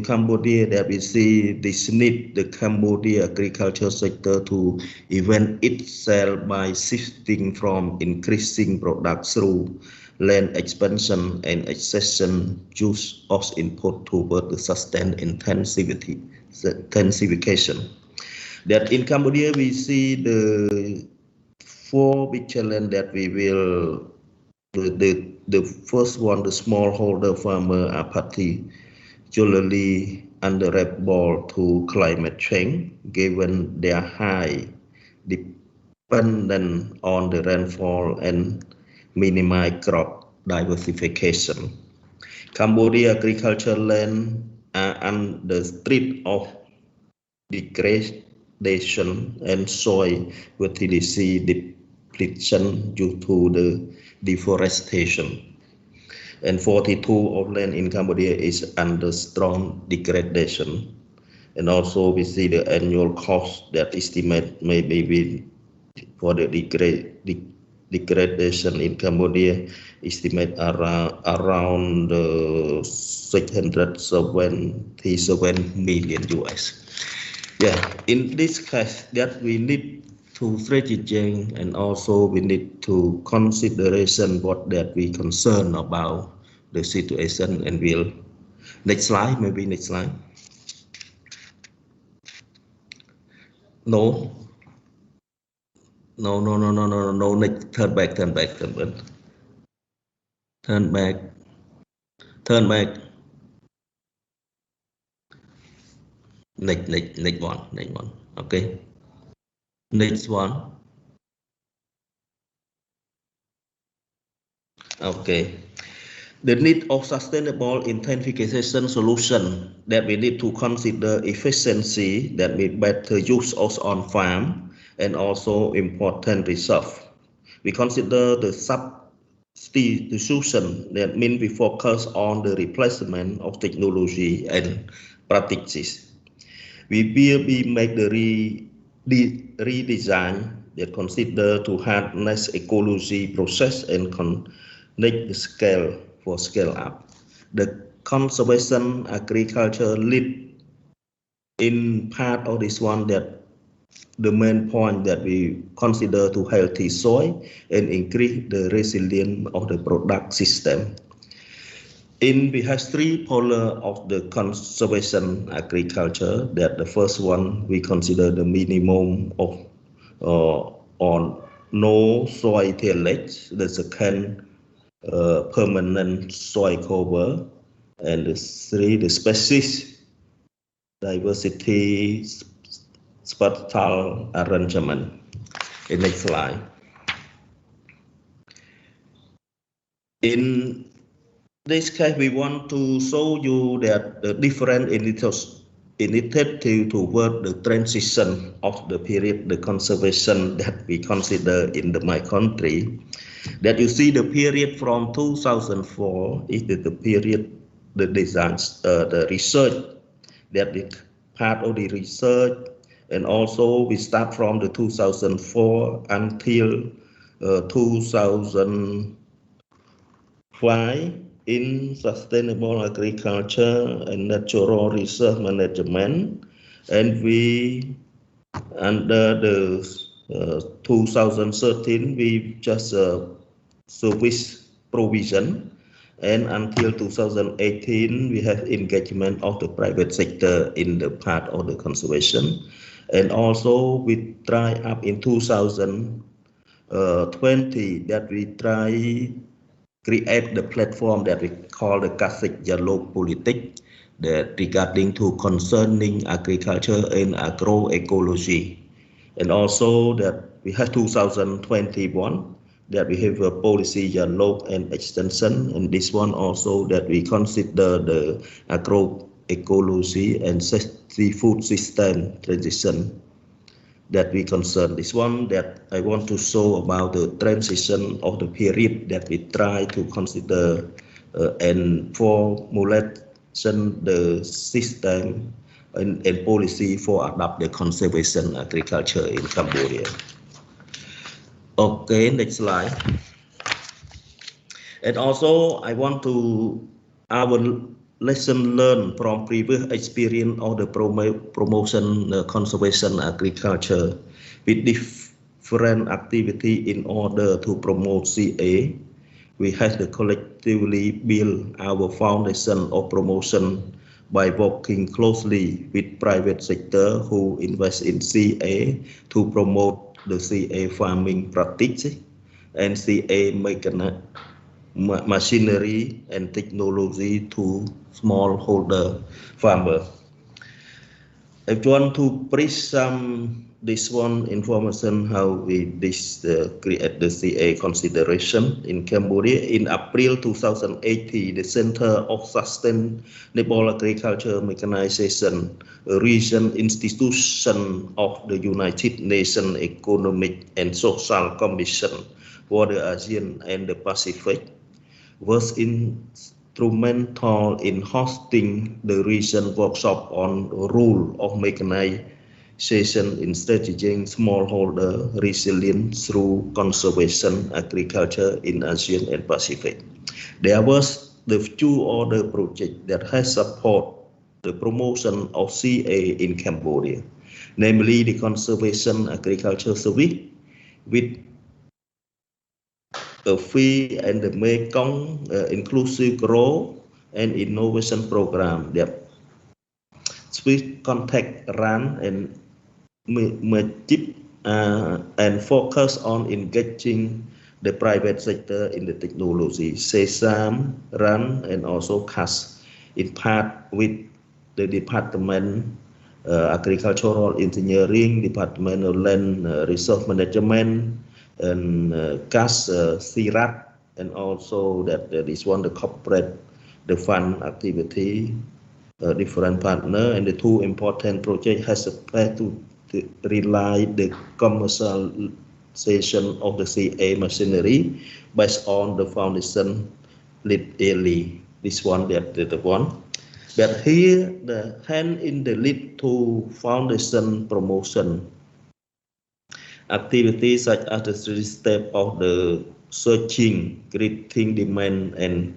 Cambodia that we see this need the Cambodia agriculture sector to event itself by shifting from increasing product through land expansion and accession use of input toward the sustained intensification. That in Cambodia we see the four big challenges that we will. The first one, the smallholder farmer are particularly vulnerable to climate change, given their high dependent on the rainfall and minimize crop diversification. Cambodia agricultural land are under threat of degradation and soil fertility depletion due to the deforestation. And 42% of land in Cambodia is under strong degradation. And also we see the annual cost that estimate maybe for the degradation in Cambodia estimate around 677 million US. Yeah, in this case that we need to strategize and also we need to consideration what that we concern about the situation and will. Next slide, maybe next slide. No, next, turn back. Next one. Okay. Next one. Okay. The need of sustainable intensification solution that we need to consider efficiency that we better use us on farm and also important reserve. We consider the substitution that means we focus on the replacement of technology and practices. We will make the redesign that consider to harness ecology process and connect the scale for scale up. The conservation agriculture lead in part of this one that the main point that we consider to healthy soil and increase the resilience of the product system. We have three pillars of the conservation agriculture. That the first one we consider the minimum of on no soil tillage. The second permanent soil cover, and the species diversity spatial arrangement. In next slide. In this case, we want to show you that the different initiatives toward the transition of the period, the conservation that we consider in my country. That you see the period from 2004 is the period, the design, the research, that the part of the research, and also we start from the 2004 until 2005 in sustainable agriculture and natural resource management, and we under the 2013 we just service provision, and until 2018 we have engagement of the private sector in the part of the conservation, and also we try up in 2020 that we try create the platform that we call the classic dialogue politic that regarding to concerning agriculture and agroecology. And also that we have 2021 that we have a policy dialogue and extension, and this one also that we consider the agroecology and seafood system transition that we concern. This one that I want to show about the transition of the period that we try to consider and formulation the system and policy for adopt the conservation agriculture in Cambodia. Okay, next slide. And also I want to our lesson learned from previous experience of the promotion conservation agriculture with different activity in order to promote CA. We have to collectively build our foundation of promotion by working closely with private sector who invest in CA to promote the CA farming practice and CA machinery and technology to smallholder farmer. I want to bring some this one information how we create the CA consideration in Cambodia. In April 2018, the Center of Sustainable Agriculture Mechanization, a region institution of the United Nations Economic and Social Commission for the ASEAN and the Pacific, was instrumental in hosting the recent workshop on role of mechanization in strategizing smallholder resilience through conservation agriculture in ASEAN and Pacific. There was the two other projects that has support the promotion of CA in Cambodia, namely the Conservation Agriculture Service with a fee and the Mekong Inclusive Growth and Innovation Program that Swiss Contact run and and focus on engaging the private sector in the technology. SESAM run and also CAS in part with the Department Agricultural Engineering, Department of Land Resource Management, and CAS CIRAT, and also that is one the corporate, the fund activity, different partner, and the two important projects has a plan to rely the commercialization of the CA machinery based on the foundation lead early. This one, the one. But here the hand in the lead to foundation promotion activities such as the three steps of the searching, creating demand, and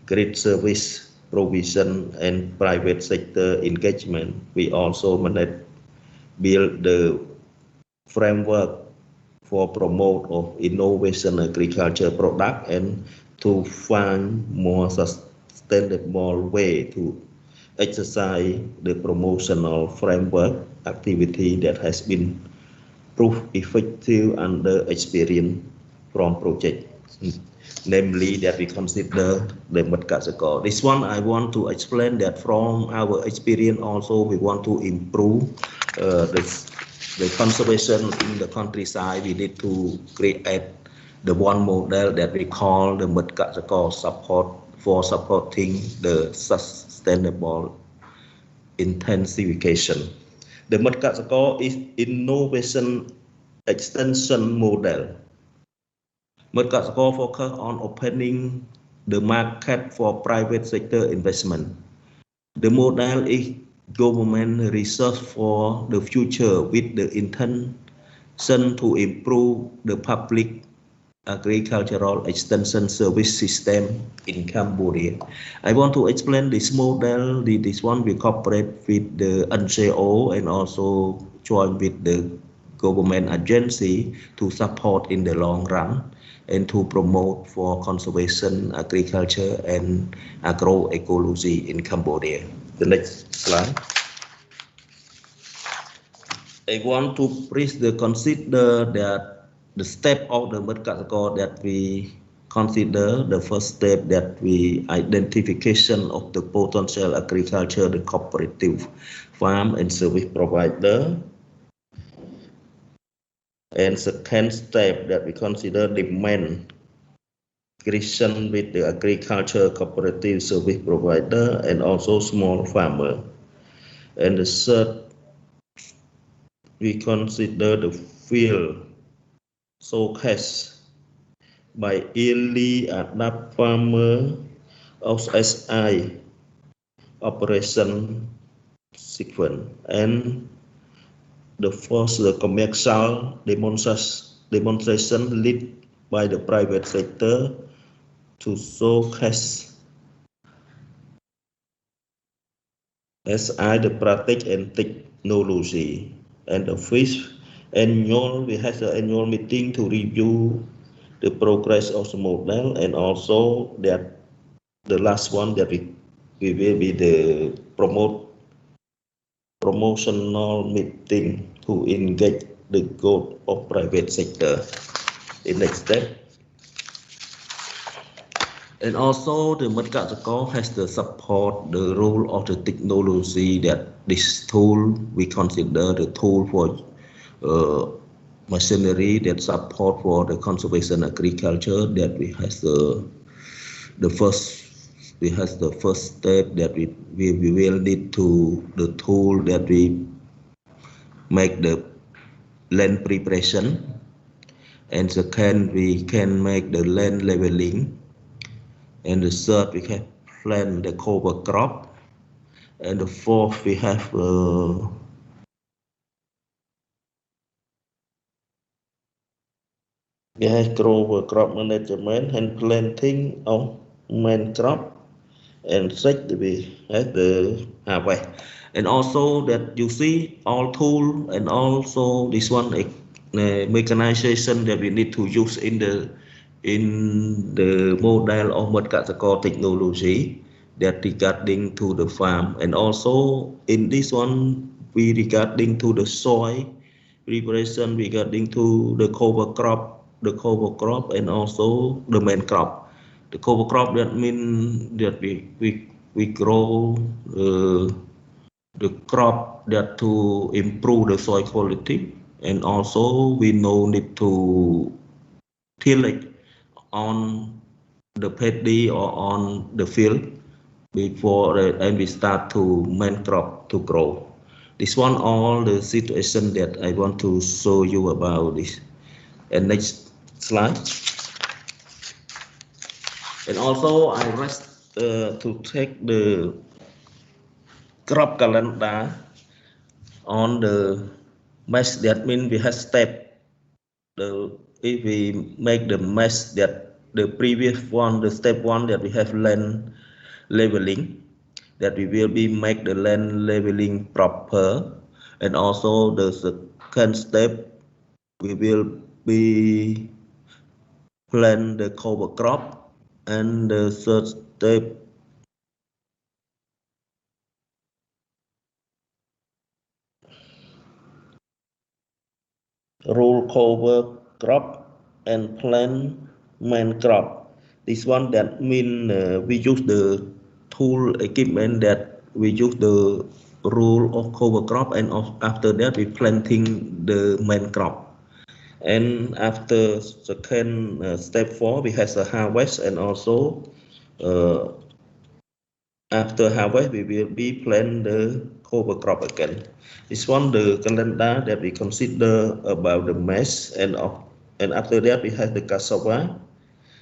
great service provision and private sector engagement. We also build the framework for promote of innovation agriculture product and to find more sustainable way to exercise the promotional framework activity that has been proved effective under experience from project, namely that we consider the Mechanization. This one I want to explain that from our experience also we want to improve the conservation in the countryside. We need to create the one model that we call the Mechanization support for supporting the sustainable intensification. The Mechanization is innovation extension model. Mechanization focus on opening the market for private sector investment. The model is government research for the future with the intention to improve the public agricultural extension service system in Cambodia. I want to explain this model. This one we cooperate with the NGO and also join with the government agency to support in the long run and to promote for conservation, agriculture, and agroecology in Cambodia. The next slide. I want to please consider that the step of the Mechanization that we consider the first step that we identification of the potential agriculture, the cooperative farm and service provider. And second step that we consider demand creation with the agriculture cooperative service provider and also small farmer. And the third, we consider the field showcase by early adapt farmer of SI operation sequence. And the first, the commercial demonstration led by the private sector to showcase SI the practice and technology. And the fifth annual, we have the annual meeting to review the progress of the model, and also that the last one that we will be the promotional meeting to engage the growth of private sector. The next step. And also the Mechanization has the support the role of the technology that this tool we consider the tool for machinery that support for the conservation agriculture. That we has the first step that we will need to the tool that we make the land preparation, and second we can make the land leveling, and the third we can plant the cover crop, and the fourth we have cover crop management and planting of main crop, and sixth we have the harvest. And also that you see all tool, and also this one mechanization that we need to use in the model of Mechanization technology that regarding to the farm, and also in this one we regarding to the soil preparation, regarding to the cover crop, and also the main crop. The cover crop, that means that we grow the crop that to improve the soil quality, and also we no need to till it on the paddy or on the field before and we start to main crop to grow. This one all the situation that I want to show you about this. And next slide. And also I rest to take the crop calendar on the mesh. That means we have step. If we make the mesh that the previous one, the step one that we have land leveling, that we will be make the land leveling proper, and also the second step we will be plant the cover crop, and the third step roll cover crop and plant main crop. This one that mean we use the tool equipment that we use the roll of cover crop, and after that we planting the main crop. And after second step 4 we have a harvest, and also after harvest we will be plant the cover crop again. This one the calendar that we consider about the mesh, and after that we have the cassava.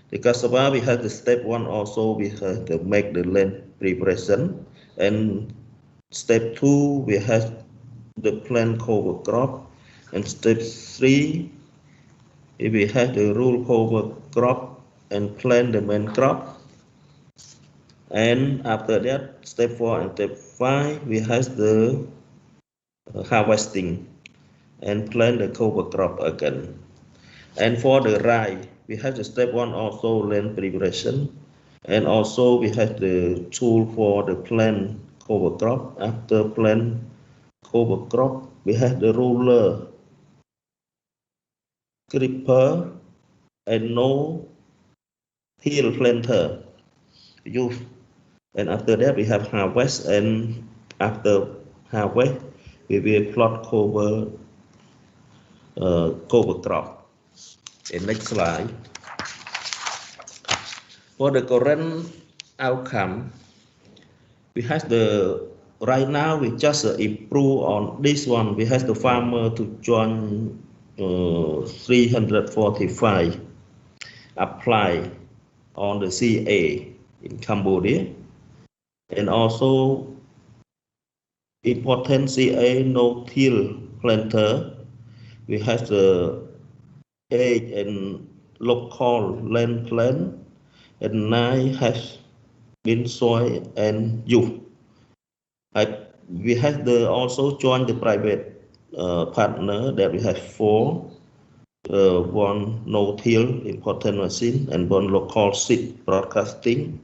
The cassava we have the step 1 also, we have to make the land preparation, and step 2 we have the plant cover crop, and step 3 we have the roll cover crop and plant the main crop. And after that, step 4 and step 5 we have the harvesting and plant the cover crop again. And for the rye we have the step 1 also land preparation, and also we have the tool for the plant cover crop. After plant cover crop we have the roller, gripper, and no hill planter use. And after that we have harvest, and after harvest we will plot cover crop. In next slide. For the current outcome, we have the right now we just improve on this one. We have the farmer to join 345 apply on the CA in Cambodia, and also important CA no-till planter. We have the age and local land plan, and 9 has been soil and youth. We have the also join the private partner that we have 4. One no-till important machine, and one local seed broadcasting,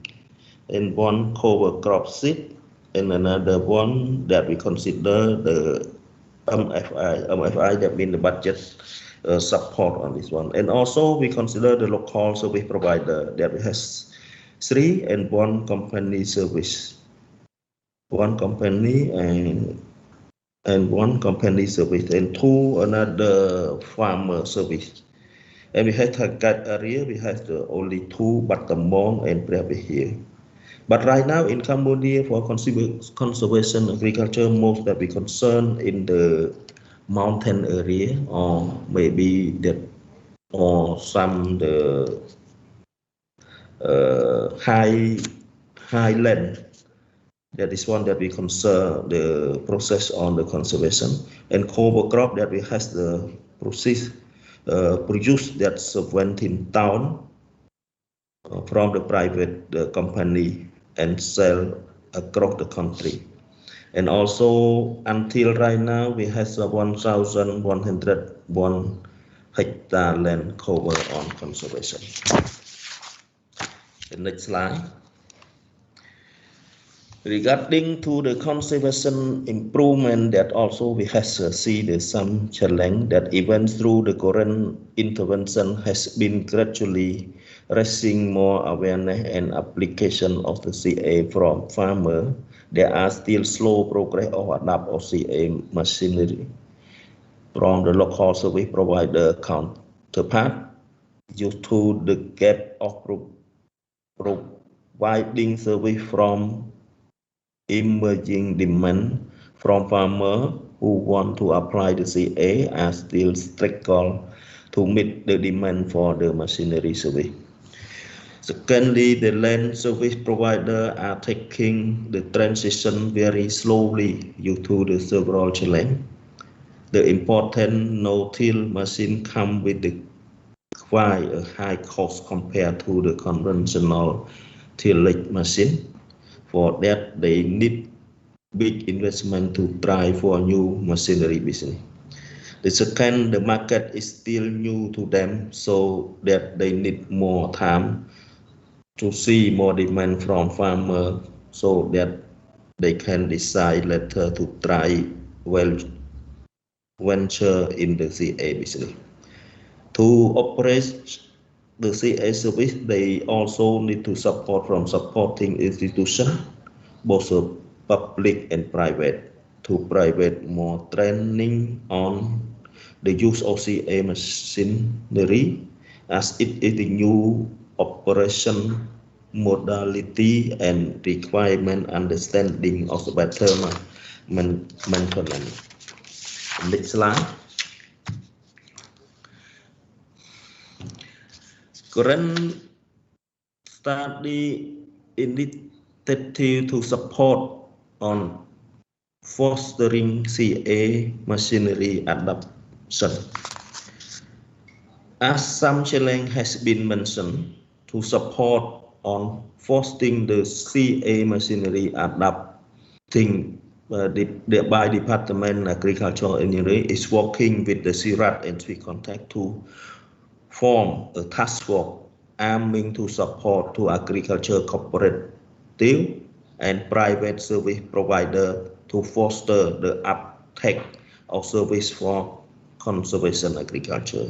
and one cover crop seed, and another one that we consider the MFI. MFI that means the budget support on this one. And also we consider the local service provider that has 3, and one company service. One company and and one company service, and two another farmer service. And we have target area, we have the only two, Batamong and Prepe here. But right now in Cambodia for conservation agriculture, most that we concern in the mountain area or maybe that or some the highland. That is one that we concern the process on the conservation, and cover crop that we has the process produce that 17 town from the private company and sell across the country. And also until right now we have 1,101 hectare land cover on conservation. The next slide. Regarding to the conservation improvement, that also we have see some challenge that even through the current intervention has been gradually raising more awareness and application of the CA from farmer. There are still slow progress of adapt of CA machinery from the local service provider counterpart due to the gap of providing service from emerging demand from farmers who want to apply the CA are still struggle to meet the demand for the machinery service. Secondly, the land service provider are taking the transition very slowly due to the several challenges. The important no-till machine come with the quite a high cost compared to the conventional tillage machine. For that, they need big investment to try for new machinery business. The second, the market is still new to them, so that they need more time to see more demand from farmers, so that they can decide later to try venture in the CA business. To operate the CA service, they also need to support from supporting institutions, both public and private, to provide more training on the use of CA machinery, as it is a new operation modality and requirement understanding of the better maintenance. Next slide. Current study initiative to support on fostering CA machinery adoption. As some challenge has been mentioned, to support on fostering the CA machinery adopting by Department Agricultural Engineering is working with the CIRAT and Contact to form a task force aiming to support to agriculture cooperative and private service provider to foster the uptake of service for conservation agriculture.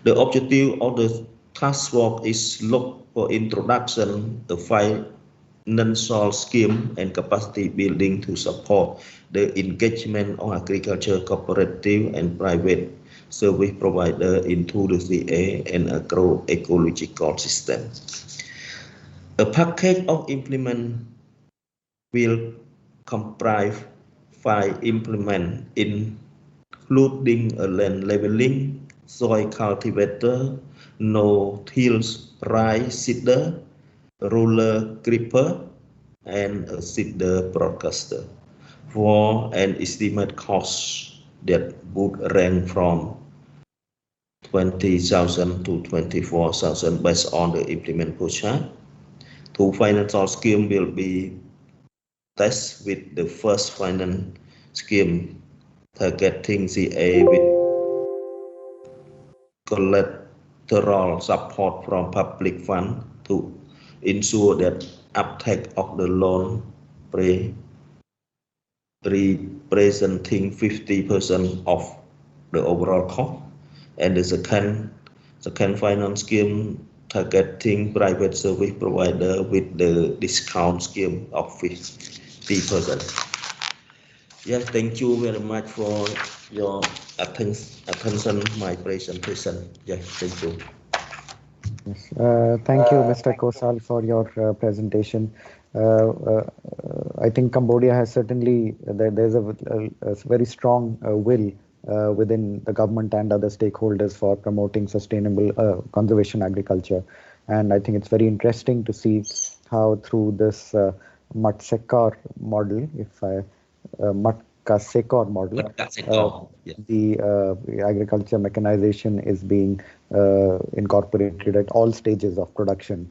The objective of the task force is look for introduction the financial scheme and capacity building to support the engagement of agriculture cooperative and private service provider into the CA and agroecological system. A package of implement will comprise 5 implement including a land leveling, soil cultivator, no-tills rice seeder, roller gripper, and a seeder broadcaster for an estimate cost that would range from 20,000 to 24,000 based on the implement project. 2 financial scheme will be tested with the first finance scheme targeting CA with collateral support from public fund to ensure that uptake of the loan representing 50% of the overall cost, and the second finance scheme targeting private service provider with the discount scheme of 50%. Yes, thank you very much for your attention my presentation. Yes, thank you. Yes. Thank you, Mr. Kosal, for your presentation. I think Cambodia has certainly, there's a very strong will within the government and other stakeholders for promoting sustainable conservation agriculture. And I think it's very interesting to see how through this Matsekar model, Matkasekor model, the agriculture mechanization is being incorporated at all stages of production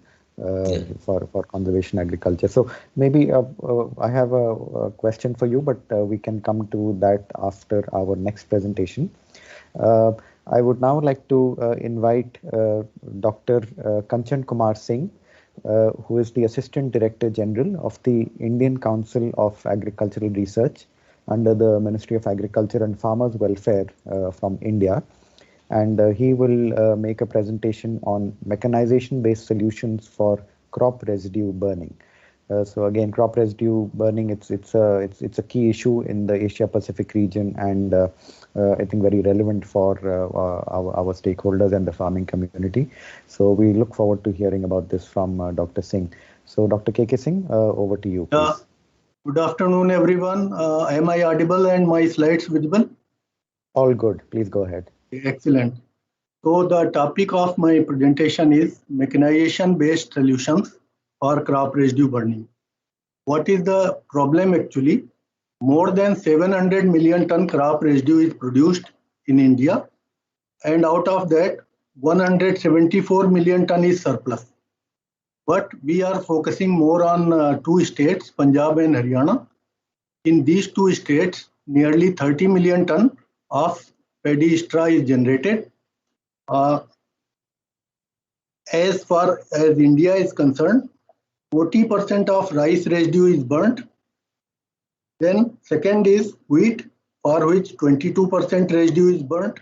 for conservation agriculture. So maybe I have a question for you, but we can come to that after our next presentation. I would now like to invite Dr. Kanchan Kumar Singh, who is the Assistant Director General of the Indian Council of Agricultural Research under the Ministry of Agriculture and Farmers Welfare from India. And he will make a presentation on mechanization-based solutions for crop residue burning. So again, crop residue burning, it's a key issue in the Asia Pacific region, and I think very relevant for our stakeholders and the farming community. So we look forward to hearing about this from Dr. Singh. So Dr. KK Singh, over to you, please. Good afternoon, everyone. Am I audible and my slides visible? All good. Please go ahead. Excellent. So the topic of my presentation is mechanization-based solutions for crop residue burning. What is the problem actually? More than 700 million ton crop residue is produced in India, and out of that 174 million ton is surplus. But we are focusing more on two states, Punjab and Haryana. In these two states, nearly 30 million ton of paddy straw is generated. As far as India is concerned, 40% of rice residue is burnt. Then second is wheat, for which 22% residue is burnt.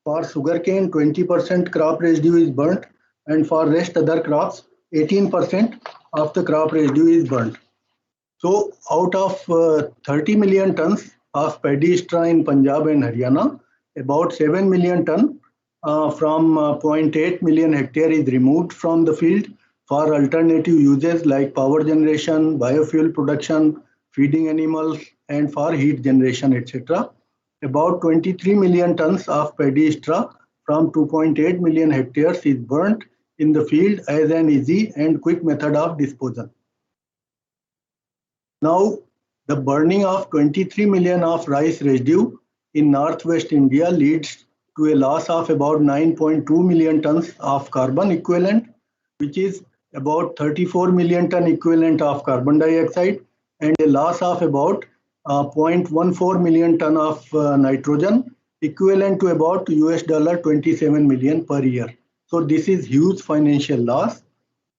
For sugarcane, 20% crop residue is burnt. And for rest other crops, 18% of the crop residue is burnt. So out of 30 million tons of paddy straw in Punjab and Haryana, about 7 million ton from 0.8 million hectare is removed from the field for alternative uses like power generation, biofuel production, feeding animals, and for heat generation, etc. About 23 million tons of paddy straw from 2.8 million hectares is burnt in the field as an easy and quick method of disposal. Now, the burning of 23 million of rice residue in northwest India leads to a loss of about 9.2 million tons of carbon equivalent, which is about 34 million ton equivalent of carbon dioxide, and a loss of about 0.14 million ton of nitrogen, equivalent to about $27 million per year. So this is huge financial loss.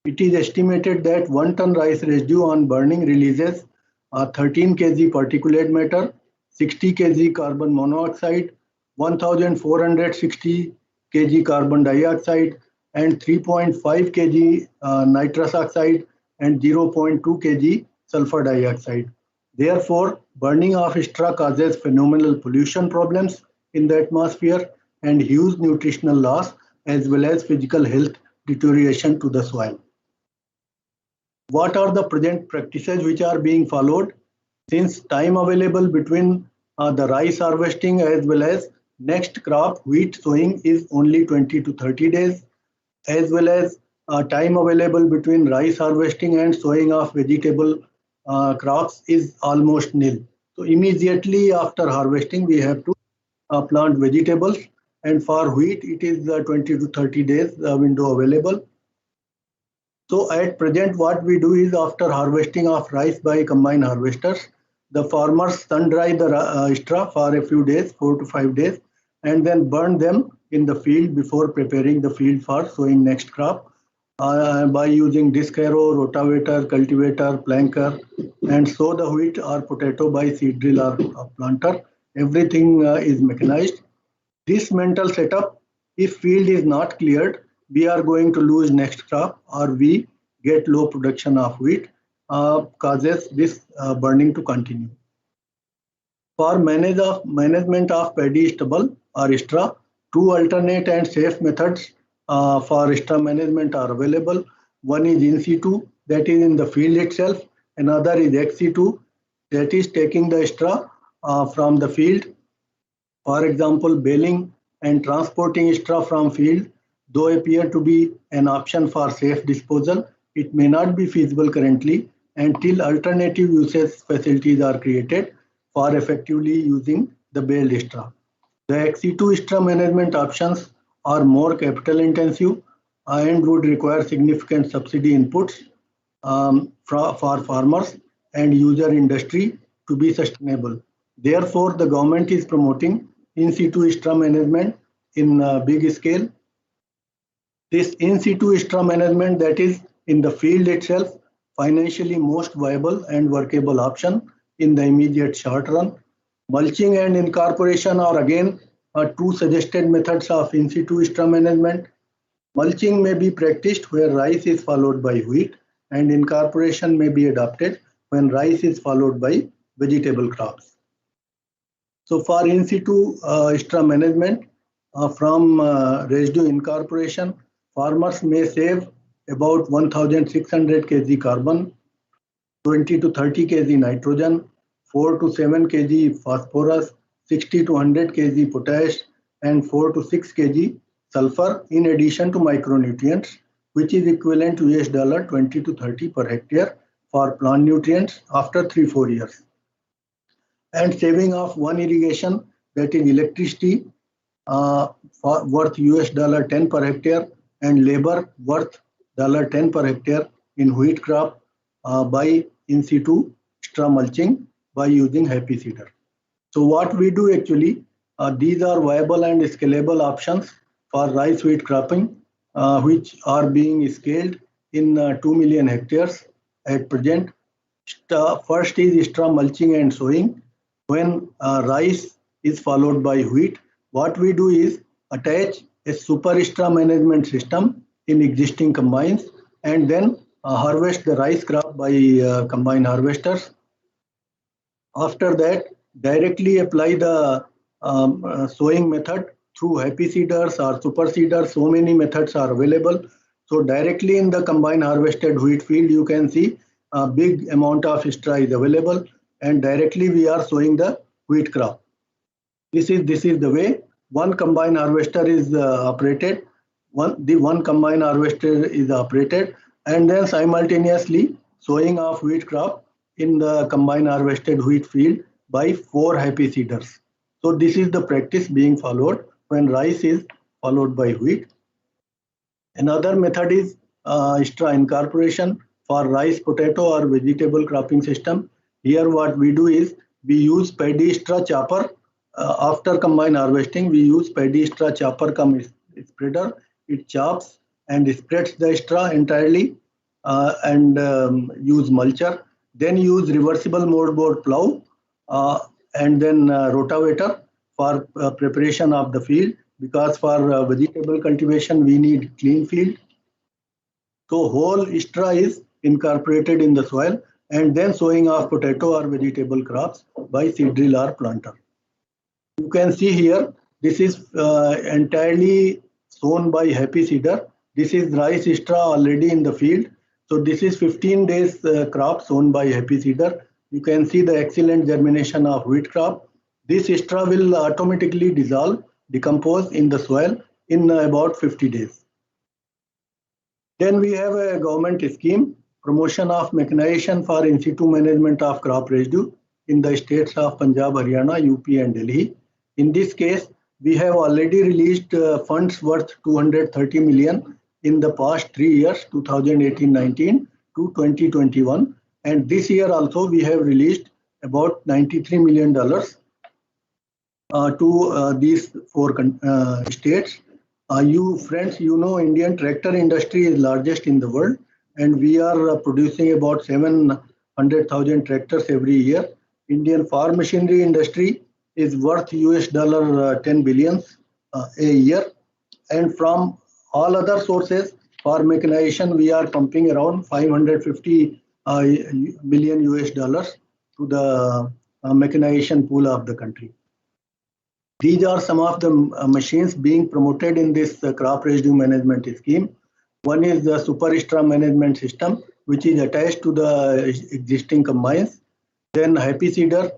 It is estimated that 1 ton rice residue on burning releases 13 kg particulate matter, 60 kg carbon monoxide, 1460 kg carbon dioxide, and 3.5 kg nitrous oxide and 0.2 kg sulfur dioxide. Therefore, burning of straw causes phenomenal pollution problems in the atmosphere and huge nutritional loss as well as physical health deterioration to the soil. What are the present practices which are being followed? Since time available between the rice harvesting as well as next crop wheat sowing is only 20 to 30 days, as well as time available between rice harvesting and sowing of vegetable crops is almost nil. So immediately after harvesting, we have to plant vegetables, and for wheat, it is 20 to 30 days window available. So at present, what we do is after harvesting of rice by combine harvesters, the farmers sun dry the straw for a few days, 4 to 5 days, and then burn them in the field before preparing the field for sowing next crop by using disc harrow, rotavator, cultivator, planker, and sow the wheat or potato by seed drill or planter. Everything is mechanized. This mental setup, if field is not cleared, we are going to lose next crop or we get low production of wheat, causes this burning to continue. For management of paddy stubble or ISTRA, two alternate and safe methods for ISTRA management are available. One is in situ, that is in the field itself. Another is ex situ, that is taking the ISTRA from the field. For example, baling and transporting ISTRA from field, though appear to be an option for safe disposal, it may not be feasible currently until alternative usage facilities are created for effectively using the baled ISTRA. The ex situ ISTRA management options are more capital intensive and would require significant subsidy inputs for farmers and user industry to be sustainable. Therefore, the government is promoting in situ ISTRA management in big scale. This in situ ISTRA management, that is in the field itself, financially most viable and workable option in the immediate short run. Mulching and incorporation are again two suggested methods of in situ ISTRA management. Mulching may be practiced where rice is followed by wheat, and incorporation may be adopted when rice is followed by vegetable crops. So for in situ ISTRA management from residue incorporation, farmers may save about 1,600 kg carbon, 20 to 30 kg nitrogen, 4 to 7 kg phosphorus, 60 to 100 kg potash, and 4 to 6 kg sulfur in addition to micronutrients, which is equivalent to $20 to 30 per hectare for plant nutrients after 3-4 years. And saving of one irrigation, that is electricity, worth $10 per hectare, and labor worth $10 per hectare in wheat crop by in situ ISTRA mulching by using happy seeder. So what we do actually, these are viable and scalable options for rice wheat cropping, which are being scaled in 2 million hectares at present. First is ISTRA mulching and sowing. When rice is followed by wheat, what we do is attach a super ISTRA management system in existing combines and then harvest the rice crop by combine harvesters. After that, directly apply the sowing method through happy seeders or super seeders. So many methods are available. So directly in the combine harvested wheat field, you can see a big amount of ISTRA is available, and directly we are sowing the wheat crop. This is the way one combine harvester is operated. One combine harvester is operated, and then simultaneously sowing of wheat crop in the combine harvested wheat field by 4 happy seeders. So this is the practice being followed when rice is followed by wheat. Another method is ISTRA incorporation for rice, potato, or vegetable cropping system. Here what we do is we use paddy ISTRA chopper. After combine harvesting, we use paddy ISTRA chopper cum spreader. It chops and spreads the ISTRA entirely and use mulcher. Then use reversible moldboard plow and then rotavator for preparation of the field, because for vegetable cultivation we need clean field. So whole ISTRA is incorporated in the soil, and then sowing of potato or vegetable crops by seed drill or planter. You can see here, this is entirely sown by happy seeder. This is rice ISTRA already in the field. So this is 15 days crop sown by happy seeder. You can see the excellent germination of wheat crop. This ISTRA will automatically decompose in the soil in about 50 days. Then we have a government scheme, promotion of mechanization for in situ management of crop residue in the states of Punjab, Haryana, UP and Delhi. In this case, we have already released funds worth 230 million in the past 3 years, 2018-19 to 2021. And this year also we have released about $93 million to these 4 states. You friends, you know, Indian tractor industry is largest in the world, and we are producing about 700,000 tractors every year. Indian farm machinery industry is worth $10 billion a year, and from all other sources for mechanization we are pumping around $550 million to the mechanization pool of the country. These are some of the machines being promoted in this crop residue management scheme. One is the Superstra management system, which is attached to the existing combines. Then Happy Seeder,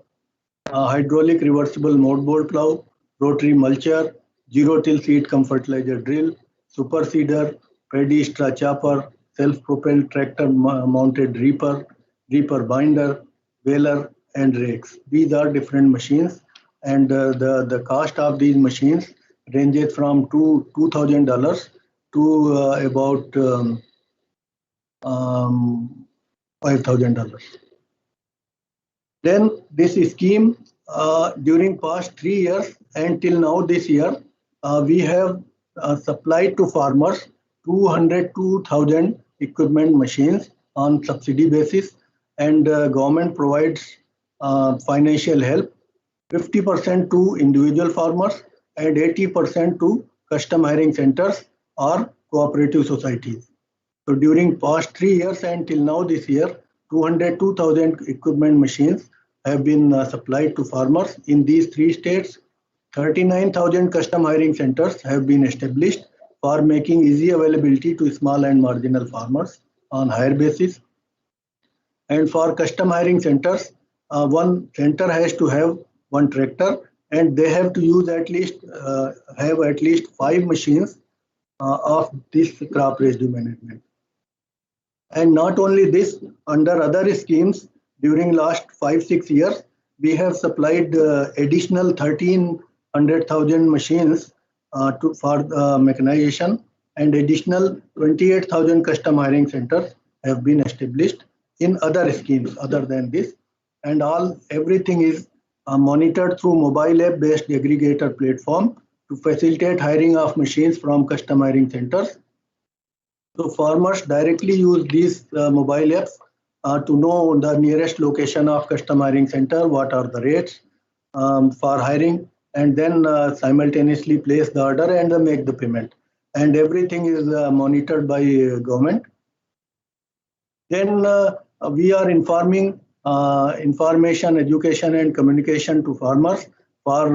hydraulic reversible moldboard plow, rotary mulcher, zero-till seed fertilizer drill, super seeder, paddy straw chopper, self-propelled tractor-mounted reaper, reaper binder, baler, and rakes. These are different machines, and the cost of these machines ranges from $2,000 to about $5,000. Then this scheme, during past 3 years and till now this year, we have supplied to farmers 202,000 equipment machines on subsidy basis, and government provides financial help, 50% to individual farmers and 80% to custom hiring centers or cooperative societies. So during past 3 years and till now this year, 202,000 equipment machines have been supplied to farmers in these 3 states. 39,000 custom hiring centers have been established for making easy availability to small and marginal farmers on hire basis. And for custom hiring centers, one center has to have one tractor, and they have to use at least 5 machines of this crop residue management. And not only this, under other schemes, during last 5-6 years, we have supplied additional 1,300,000 machines for mechanization, and additional 28,000 custom hiring centers have been established in other schemes other than this. And everything is monitored through mobile app-based aggregator platform to facilitate hiring of machines from custom hiring centers. So farmers directly use these mobile apps to know the nearest location of custom hiring center, what are the rates for hiring, and then simultaneously place the order and make the payment. And everything is monitored by government. Then we are informing information, education, and communication to farmers for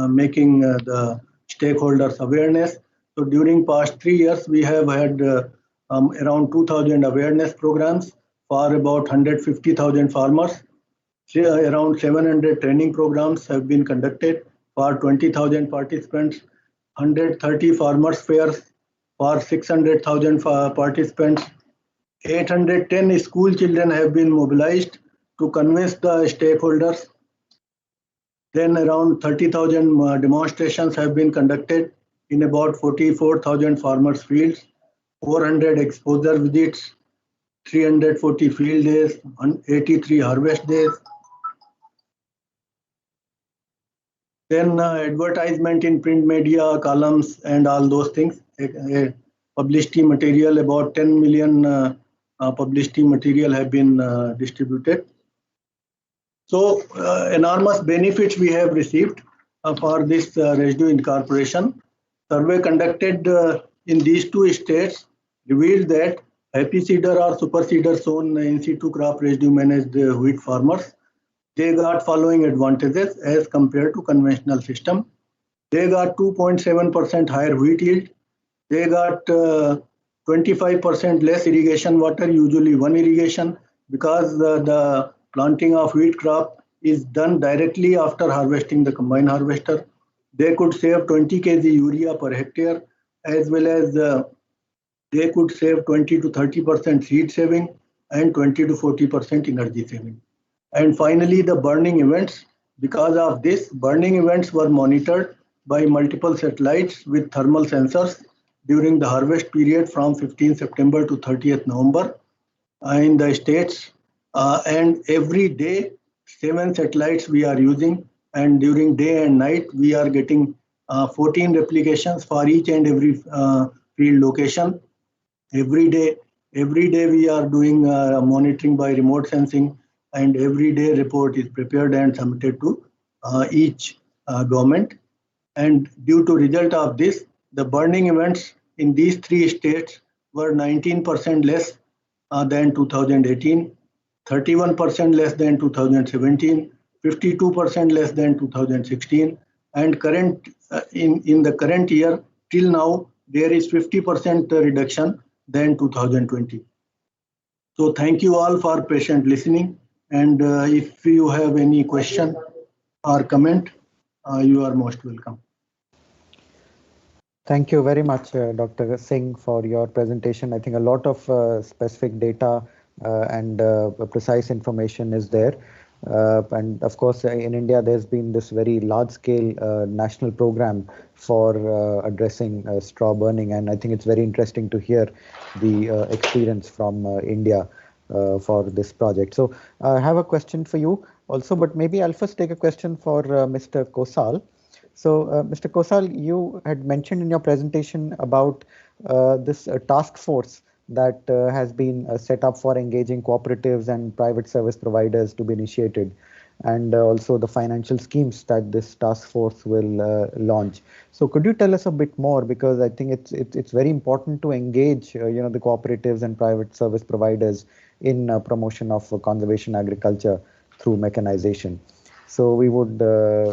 making the stakeholders awareness. So during past 3 years, we have had around 2,000 awareness programs for about 150,000 farmers. Around 700 training programs have been conducted for 20,000 participants, 130 farmers fairs for 600,000 participants, 810 school children have been mobilized to convince the stakeholders. Then around 30,000 demonstrations have been conducted in about 44,000 farmers' fields, 400 exposure visits, 340 field days, 83 harvest days. Then advertisement in print media, columns, and all those things. Publicity material, about 10 million publicity material have been distributed. So enormous benefits we have received for this residue incorporation. Survey conducted in these 2 states revealed that Happy Seeder or Super Seeder sown in situ crop residue managed wheat farmers, they got following advantages as compared to conventional system. They got 2.7% higher wheat yield. They got 25% less irrigation water, usually one irrigation, because the planting of wheat crop is done directly after harvesting the combine harvester. They could save 20 kg urea per hectare, as well as they could save 20 to 30% seed saving and 20 to 40% energy saving. And finally, the burning events. Because of this, burning events were monitored by multiple satellites with thermal sensors during the harvest period from 15 September to 30th November in the states. And every day, 7 satellites we are using, and during day and night, we are getting 14 replications for each and every field location. Every day we are doing monitoring by remote sensing, and every day report is prepared and submitted to each government. And due to result of this, the burning events in these 3 states were 19% less than 2018, 31% less than 2017, 52% less than 2016, and in the current year till now there is 50% reduction than 2020. So thank you all for patient listening, and if you have any question or comment, you are most welcome. Thank you very much, Dr. Singh, for your presentation. I think a lot of specific data and precise information is there. And of course, in India, there's been this very large-scale national program for addressing straw burning, and I think it's very interesting to hear the experience from India for this project. So I have a question for you also, but maybe I'll first take a question for Mr. Kosal. So, Mr. Kosal, you had mentioned in your presentation about this task force that has been set up for engaging cooperatives and private service providers to be initiated, and also the financial schemes that this task force will launch. So, could you tell us a bit more, because I think it's very important to engage the cooperatives and private service providers in promotion of conservation agriculture through mechanization. So we would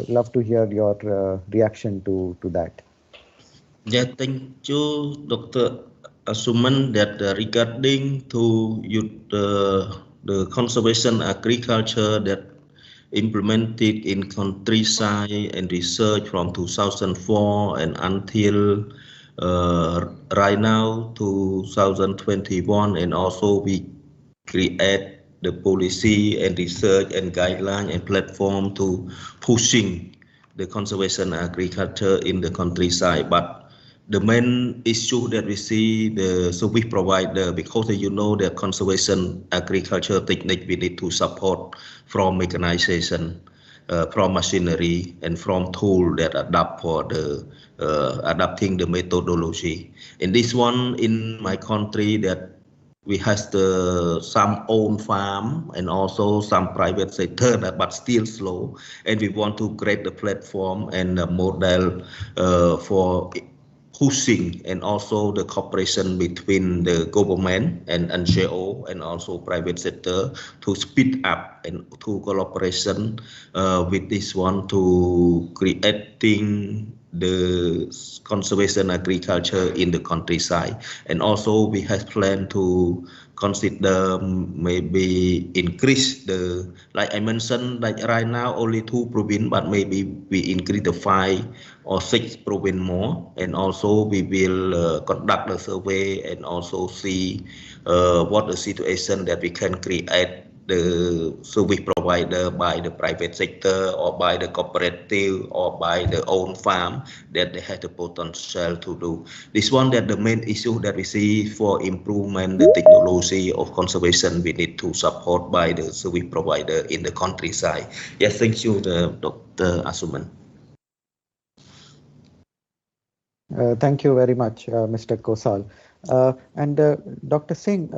love to hear your reaction to that. Yeah, thank you, Dr. Asuman, that regarding to the conservation agriculture that implemented in countryside and research from 2004 and until right now 2021, and also we create the policy and research and guideline and platform to pushing the conservation agriculture in the countryside. But the main issue that we see the service provider, because you know the conservation agriculture technique we need to support from mechanization, from machinery, and from tool that adapt for the adapting the methodology. In this one, in my country, that we have some own farm and also some private sector, but still slow. And we want to create the platform and the model for pushing and also the cooperation between the government and NGO and also private sector to speed up and to collaboration with this one to creating the conservation agriculture in the countryside. And also we have planned to consider maybe increase the, like I mentioned, like right now only 2 provinces, but maybe we increase the 5 or 6 provinces more. And also we will conduct a survey and also see what the situation that we can create the service provider by the private sector or by the cooperative or by the own farm that they have the potential to do. This one that the main issue that we see for improvement the technology of conservation we need to support by the service provider in the countryside. Yes, thank you, Dr. Asuman. Thank you very much, Mr. Kosal. And Dr. Singh,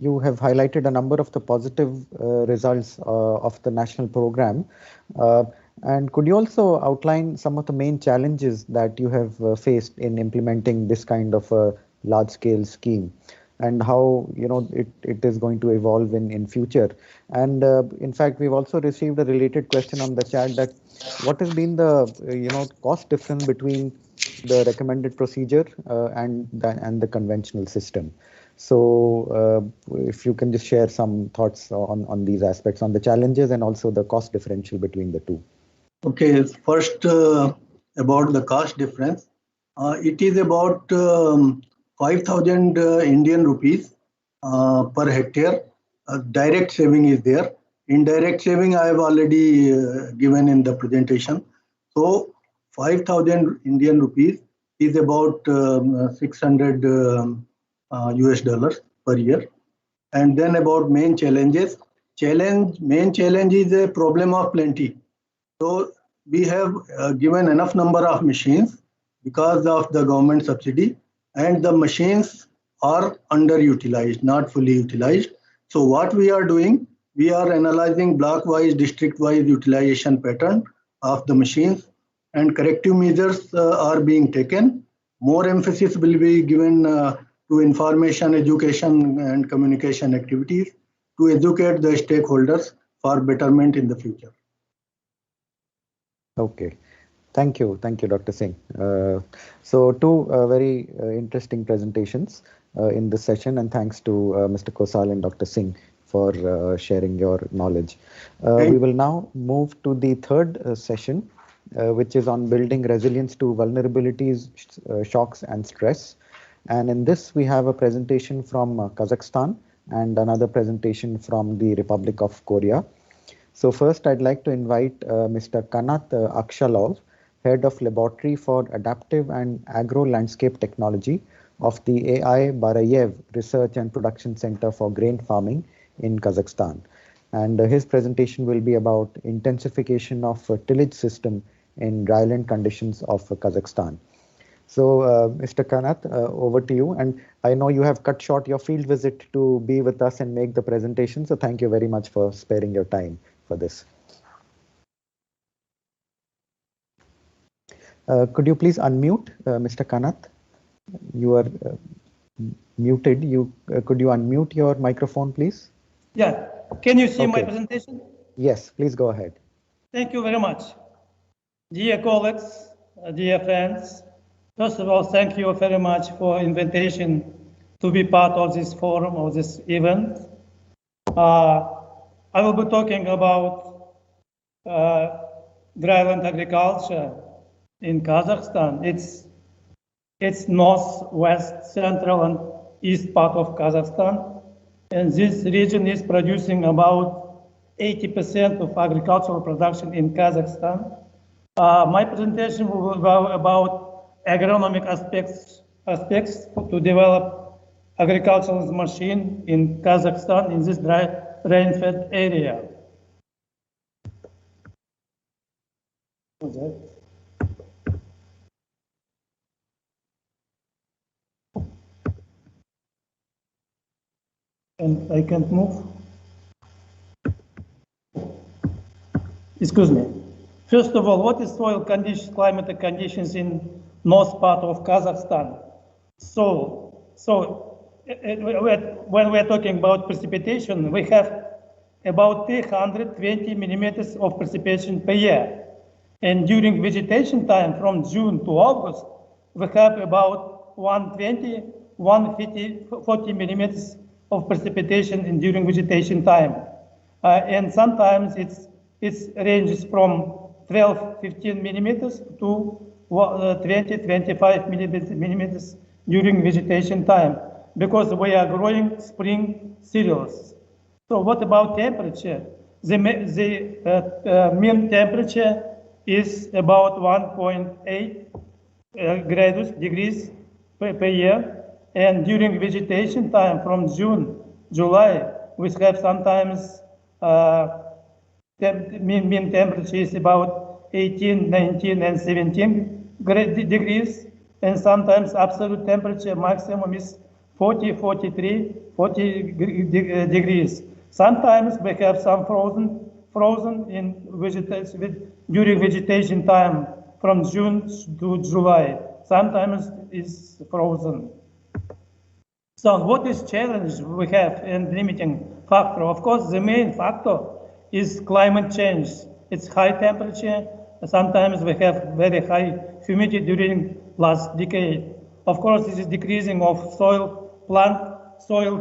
you have highlighted a number of the positive results of the national program. And could you also outline some of the main challenges that you have faced in implementing this kind of a large-scale scheme, and how it is going to evolve in future? And in fact, we've also received a related question on the chat that what has been the cost difference between the recommended procedure and the conventional system. So if you can just share some thoughts on these aspects, on the challenges and also the cost differential between the two. Okay, first about the cost difference. It is about 5,000 Indian rupees per hectare. Direct saving is there. Indirect saving I have already given in the presentation. So 5,000 Indian rupees is about $600 US per year. And then about main challenges. Main challenge is a problem of plenty. So we have given enough number of machines because of the government subsidy, and the machines are underutilized, not fully utilized. So what we are doing, we are analyzing block-wise, district-wise utilization pattern of the machines, and corrective measures are being taken. More emphasis will be given to information, education, and communication activities to educate the stakeholders for betterment in the future. Okay. Thank you, Dr. Singh. So two very interesting presentations in this session, and thanks to Mr. Kosal and Dr. Singh for sharing your knowledge. We will now move to the third session, which is on building resilience to vulnerabilities, shocks, and stress. And in this, we have a presentation from Kazakhstan and another presentation from the Republic of Korea. So first, I'd like to invite Mr. Kanat Akshalov, Head of Laboratory for Adaptive and Agro-Landscape Technology of the AI Barayev Research and Production Center for Grain Farming in Kazakhstan. And his presentation will be about intensification of tillage system in dryland conditions of Kazakhstan. So, Mr. Kanat, over to you. And I know you have cut short your field visit to be with us and make the presentation. So thank you very much for sparing your time for this. Could you please unmute, Mr. Kanat? You are muted. Could you unmute your microphone, please? Yeah. Can you see my presentation? Yes, please go ahead. Thank you very much. Dear colleagues, dear friends, first of all, thank you very much for invitation to be part of this forum, of this event. I will be talking about dryland agriculture in Kazakhstan. It's north, west, central, and east part of Kazakhstan. And this region is producing about 80% of agricultural production in Kazakhstan. My presentation will go about agronomic aspects to develop agricultural machine in Kazakhstan in this rain-fed area. And I can't move. Excuse me. First of all, what is soil conditions, climatic conditions in north part of Kazakhstan? So when we're talking about precipitation, we have about 320 millimeters of precipitation per year. And during vegetation time from June to August, we have about 120, 150, 40 millimeters of precipitation during vegetation time. And sometimes it ranges from 12, 15 millimeters to 20, 25 millimeters during vegetation time, because we are growing spring cereals. So what about temperature? The mean temperature is about 1.8 degrees per year. And during vegetation time from June, July, we have sometimes mean temperature is about 18, 19, and 17 degrees. And sometimes absolute temperature maximum is 40, 43, 40 degrees. Sometimes we have some frozen in vegetation during vegetation time from June to July. Sometimes it's frozen. So what is challenge we have and limiting factor? Of course, the main factor is climate change. It's high temperature. Sometimes we have very high humidity during last decade. Of course, this is decreasing of soil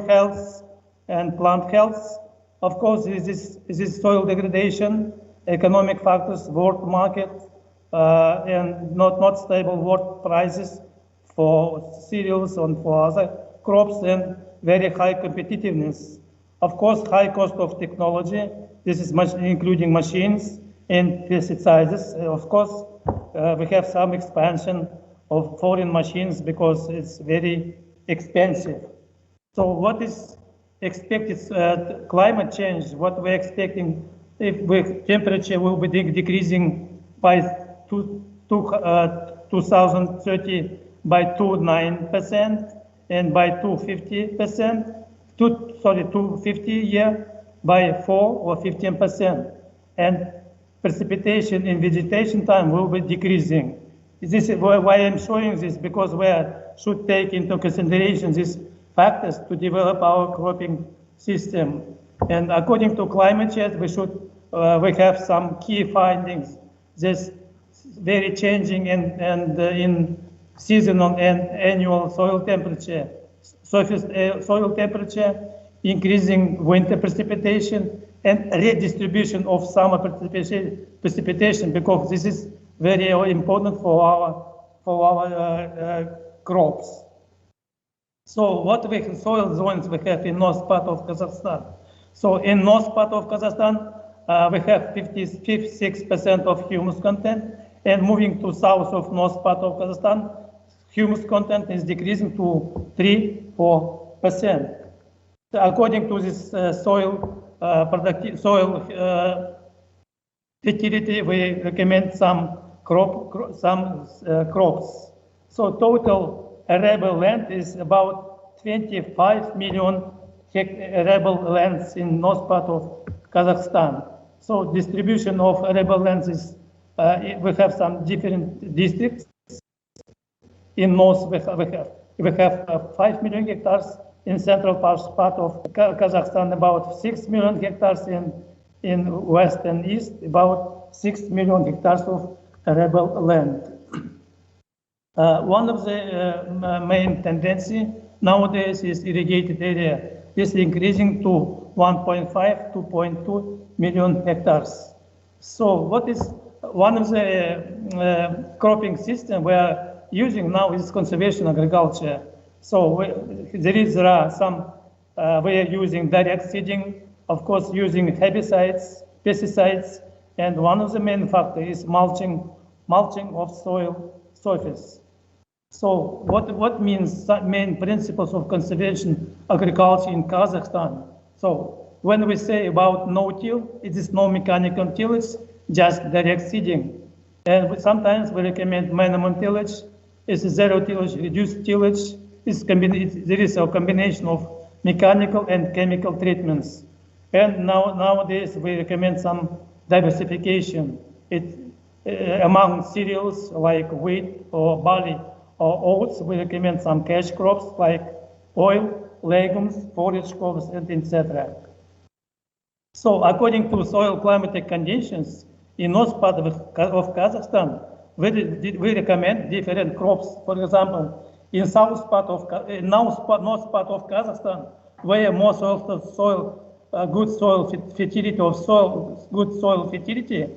health and plant health. Of course, this is soil degradation, economic factors, world market, and not stable world prices for cereals and for other crops, and very high competitiveness. Of course, high cost of technology. This is including machines and pesticides. Of course, we have some expansion of foreign machines because it's very expensive. So what is expected climate change? What we're expecting if temperature will be decreasing by 2030 by 2.9%. And by 250 year by 4 or 15%. And precipitation in vegetation time will be decreasing. This is why I'm showing this, because we should take into consideration these factors to develop our cropping system. And according to climate change, we have some key findings. This very changing in seasonal and annual soil temperature, surface soil temperature, increasing winter precipitation, and redistribution of summer precipitation, because this is very important for our crops. So what soil zones we have in north part of Kazakhstan? So in north part of Kazakhstan, we have 56% of humus content, and moving to south of north part of Kazakhstan, humus content is decreasing to 3–4%. So according to this soil fertility, we recommend some crops. So total arable land is about 25 million arable lands in north part of Kazakhstan. So distribution of arable lands is, we have some different districts. In north, we have 5 million hectares. In central part of Kazakhstan, about 6 million hectares. In west and east, about 6 million hectares of arable land. One of the main tendency nowadays is irrigated area is increasing to 1.5 to 2.2 million hectares. So what is one of the cropping system we are using now is conservation agriculture. So there are some, we are using direct seeding, of course using herbicides, pesticides, and one of the main factors is mulching of soil surface. So what means main principles of conservation agriculture in Kazakhstan? So when we say about no-till, it is no mechanical tillage, just direct seeding. And sometimes we recommend minimum tillage, it's zero tillage, reduced tillage. There is a combination of mechanical and chemical treatments. And nowadays we recommend some diversification. Among cereals like wheat or barley or oats, we recommend some cash crops like oil, legumes, forage crops, and etc. So according to soil climatic conditions, in north part of Kazakhstan, we recommend different crops. For example, in north part of Kazakhstan, where more good soil fertility,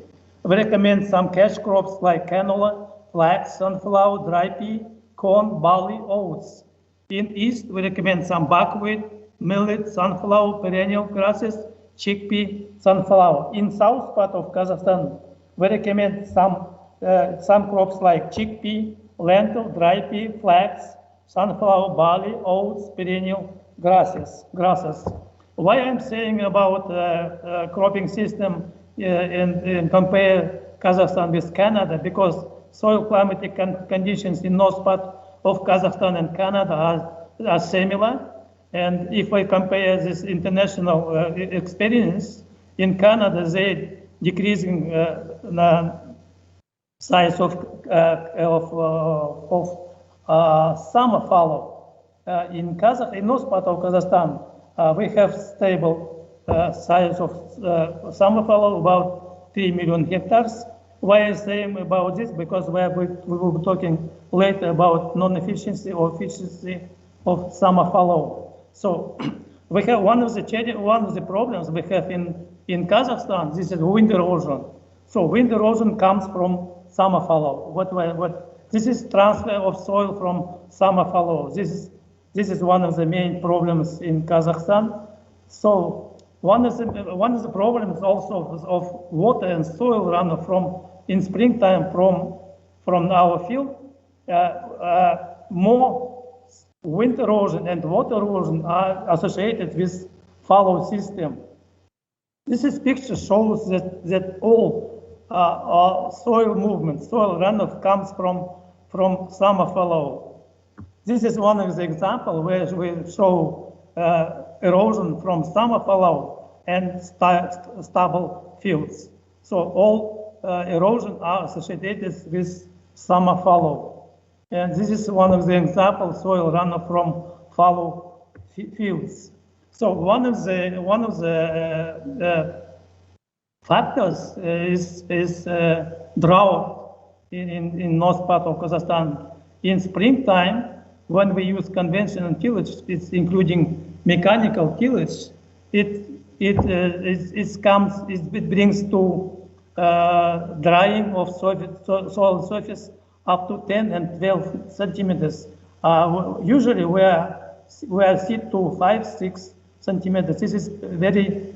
we recommend some cash crops like canola, flax, sunflower, dry pea, corn, barley, oats. In east, we recommend some buckwheat, millet, sunflower, perennial grasses, chickpea, sunflower. In south part of Kazakhstan, we recommend some crops like chickpea, lentil, dry pea, flax, sunflower, barley, oats, perennial grasses. Why I'm saying about cropping system and compare Kazakhstan with Canada? Because soil climatic conditions in north part of Kazakhstan and Canada are similar. And if I compare this international experience, in Canada, they decreasing size of summer fallow. In north part of Kazakhstan, we have stable size of summer fallow about 3 million hectares. Why I'm saying about this? Because we will be talking later about non-efficiency or efficiency of summer fallow. So we have one of the problems we have in Kazakhstan. This is wind erosion. So wind erosion comes from summer fallow. This is transfer of soil from summer fallow. This is one of the main problems in Kazakhstan. So one of the problems also of water and soil runoff in springtime from our field. More wind erosion and water erosion are associated with fallow system. This picture shows that all soil movement, soil runoff comes from summer fallow. This is one of the examples where we show erosion from summer fallow and stubble fields. So all erosion are associated with summer fallow. And this is one of the examples soil runoff from fallow fields. So one of the factors is drought in north part of Kazakhstan. In springtime, when we use conventional tillage, it's including mechanical tillage, it brings to drying of soil surface up to 10 and 12 centimeters. Usually we are 6 to 5, 6 centimeters. This is very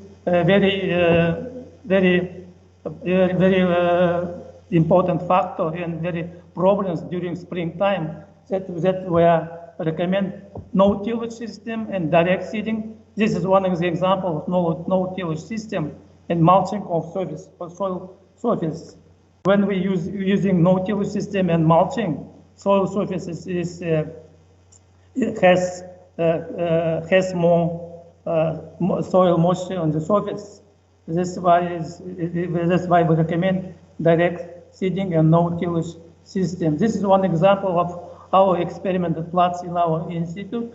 important factor and very problems during springtime. That we recommend no tillage system and direct seeding. This is one of the examples of no tillage system and mulching of surface or soil surface. When we using no tillage system and mulching, soil surface has more soil moisture on the surface. That's why we recommend direct seeding and no tillage system. This is one example of our experimental plots in our institute.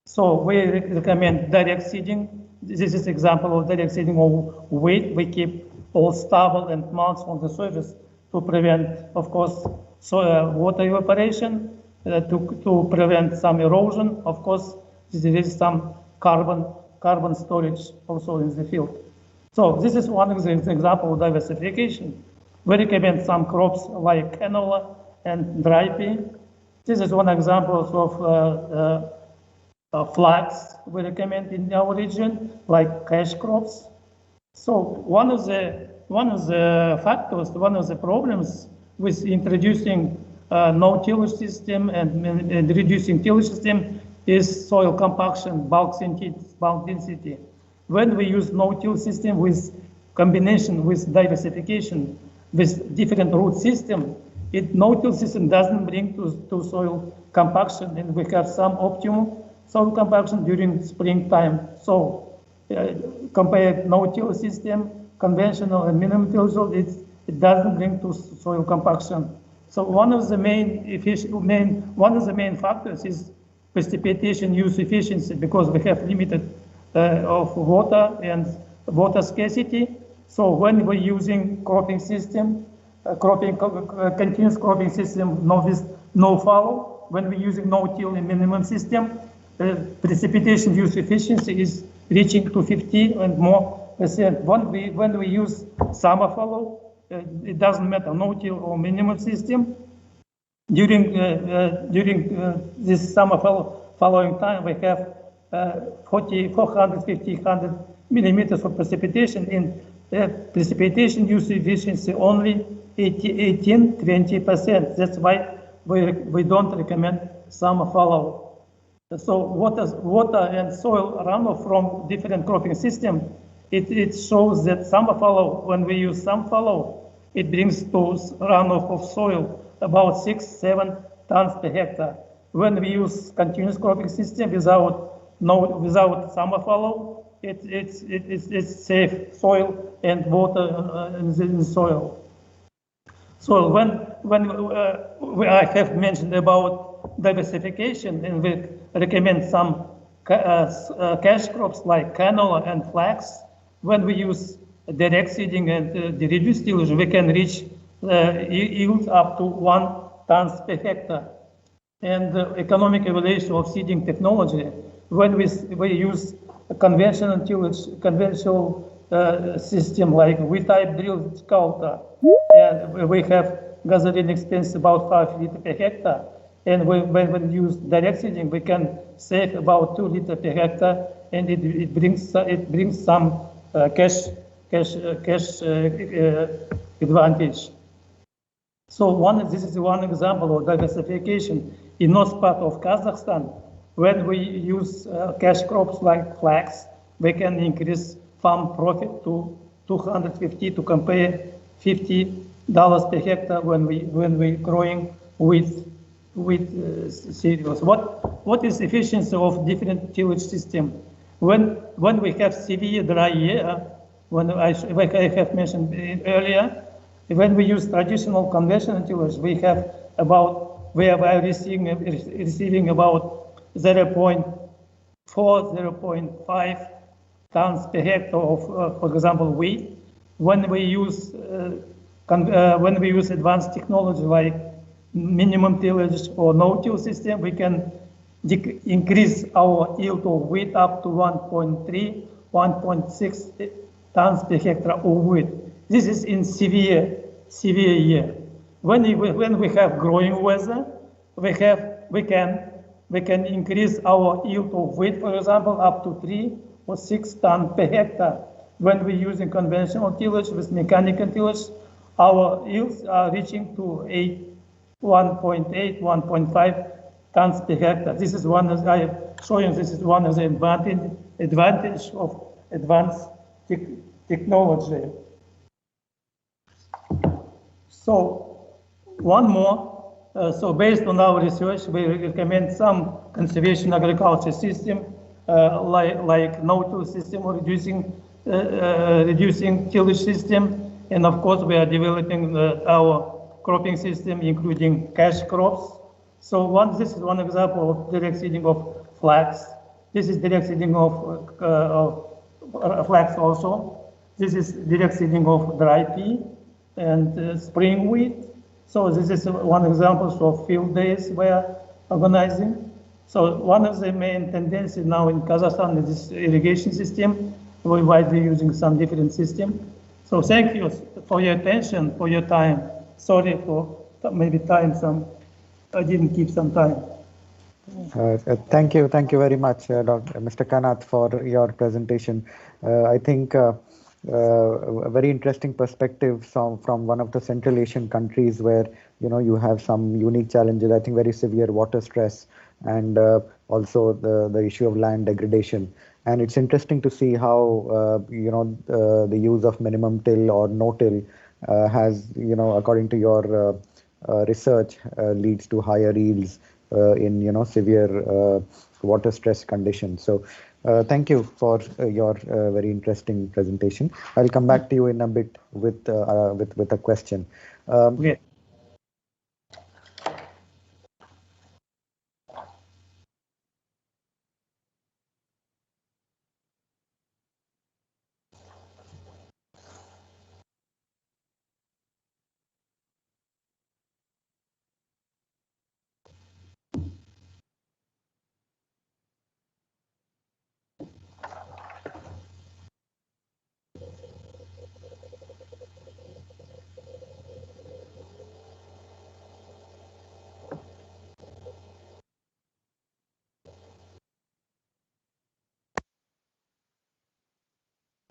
So we recommend direct seeding. This is example of direct seeding of wheat. We keep all stubble and mulch on the surface to prevent, of course, water evaporation, to prevent some erosion. Of course, there is some carbon storage also in the field. So this is one of the examples of diversification. We recommend some crops like canola and dry pea. This is one example of flax we recommend in our region, like cash crops. So one of the factors, one of the problems with introducing no tillage system and reducing tillage system is soil compaction, bulk density. When we use no till system with combination with diversification with different root system, no-till system doesn't bring to soil compaction, and we have some optimum soil compaction during springtime. So compare no-till system, conventional and minimum till, it doesn't bring to soil compaction. So one of the main factors is precipitation use efficiency, because we have limited of water and water scarcity. So when we're using cropping system, continuous cropping system, no fallow, when we're using no-till and minimum system, precipitation use efficiency is reaching to 50 and more %. When we use summer fallow, it doesn't matter, no-till or minimum system. During this summer following time, we have 450 millimeters of precipitation. In precipitation use efficiency only 18-20%. That's why we don't recommend summer fallow. So water and soil runoff from different cropping system, it shows that summer fallow, when we use some fallow, it brings to runoff of soil about 6-7 tons per hectare. When we use continuous cropping system without summer fallow, it's safe soil and water in the soil. So when I have mentioned about diversification, and we recommend some cash crops like canola and flax, when we use direct seeding and the reduced tillage, we can reach yield up to 1 tons per hectare. And economic evaluation of seeding technology, when we use a conventional tillage, conventional system like V-type drill coulter, and we have gasoline expense about 5 liters per hectare. And when we use direct seeding, we can save about 2 liters per hectare, and it brings some cash advantage. So this is one example of diversification in north part of Kazakhstan. When we use cash crops like flax, we can increase farm profit to 250 to compare $50 per hectare when we growing with cereals. What is efficiency of different tillage system? When we have severe dry year, like I have mentioned earlier, when we use traditional conventional tillage, we are receiving about 0.5 0.5 tons per hectare of, for example, wheat. When we use advanced technology like minimum tillage or no-till system, we can increase our yield of wheat up to 1.3, 1.6 tons per hectare of wheat. This is in severe year. When we have growing weather, we can increase our yield of wheat, for example, up to 3 or 6 tons per hectare. When we're using conventional tillage with mechanical tillage, our yields are reaching to 1.8, 1.5 tons per hectare. This is one, as I am showing, this is one of the advantage of advanced technology. So one more, so based on our research, we recommend some conservation agriculture system like no-till system or reducing tillage system. And of course, we are developing our cropping system, including cash crops. So this is one example of direct seeding of flax. This is direct seeding of flax also. This is direct seeding of dry pea and spring wheat. So this is one example of field days we are organizing. So one of the main tendencies now in Kazakhstan is this irrigation system. We're widely using some different system. So thank you for your attention, for your time. Sorry for maybe time I didn't keep some time. Thank you very much, Mr. Kanath, for your presentation. I think a very interesting perspective from one of the Central Asian countries where you have some unique challenges. I think very severe water stress and also the issue of land degradation. And it's interesting to see how the use of minimum till or no till has according to your research leads to higher yields in severe water stress conditions. So thank you for your very interesting presentation. I'll come back to you in a bit with a question. Okay.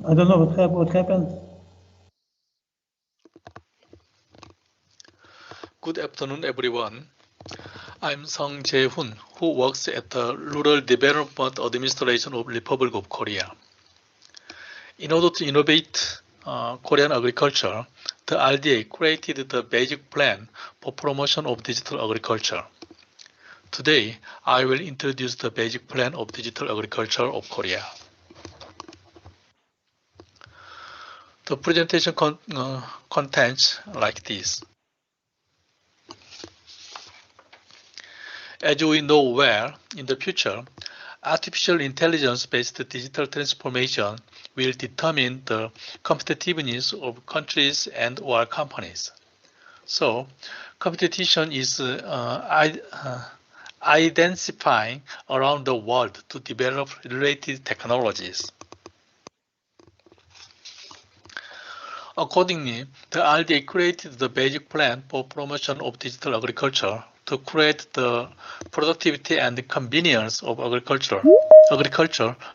I don't know what happened. Good afternoon, everyone. I'm Sung Jae-hoon, who works at the Rural Development Administration of Republic of Korea. In order to innovate Korean agriculture, the RDA created the basic plan for promotion of digital agriculture. Today, I will introduce the basic plan of digital agriculture of Korea. The presentation contains like this. As we know well, in the future, artificial intelligence-based digital transformation will determine the competitiveness of countries and/or companies. So, competition is identifying around the world to develop related technologies. Accordingly, the RDA created the basic plan for promotion of digital agriculture to create the productivity and the convenience of agriculture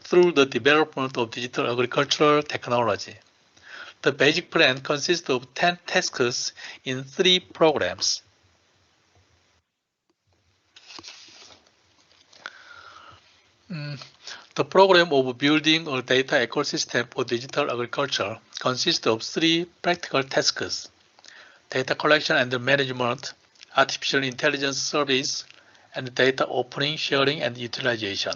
through the development of digital agricultural technology. The basic plan consists of 10 tasks in 3 programs. The program of building a data ecosystem for digital agriculture consists of 3 practical tasks: data collection and management, artificial intelligence service, and data opening, sharing, and utilization.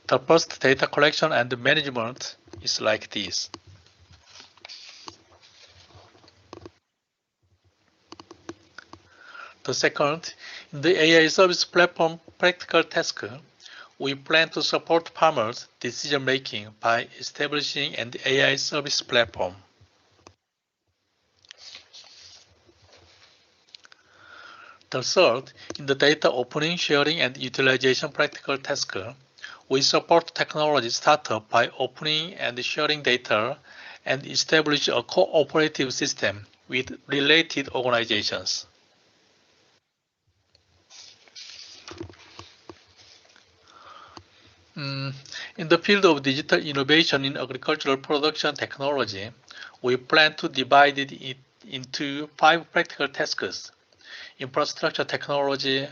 The first, data collection and management, is like this. The second, in the AI service platform practical task, We plan to support farmers' decision-making by establishing an AI service platform. The third, in the data opening, sharing, and utilization practical task, we support technology startup by opening and sharing data and establish a cooperative system with related organizations. In the field of digital innovation in agricultural production technology, we plan to divide it into 5 practical tasks: infrastructure technology,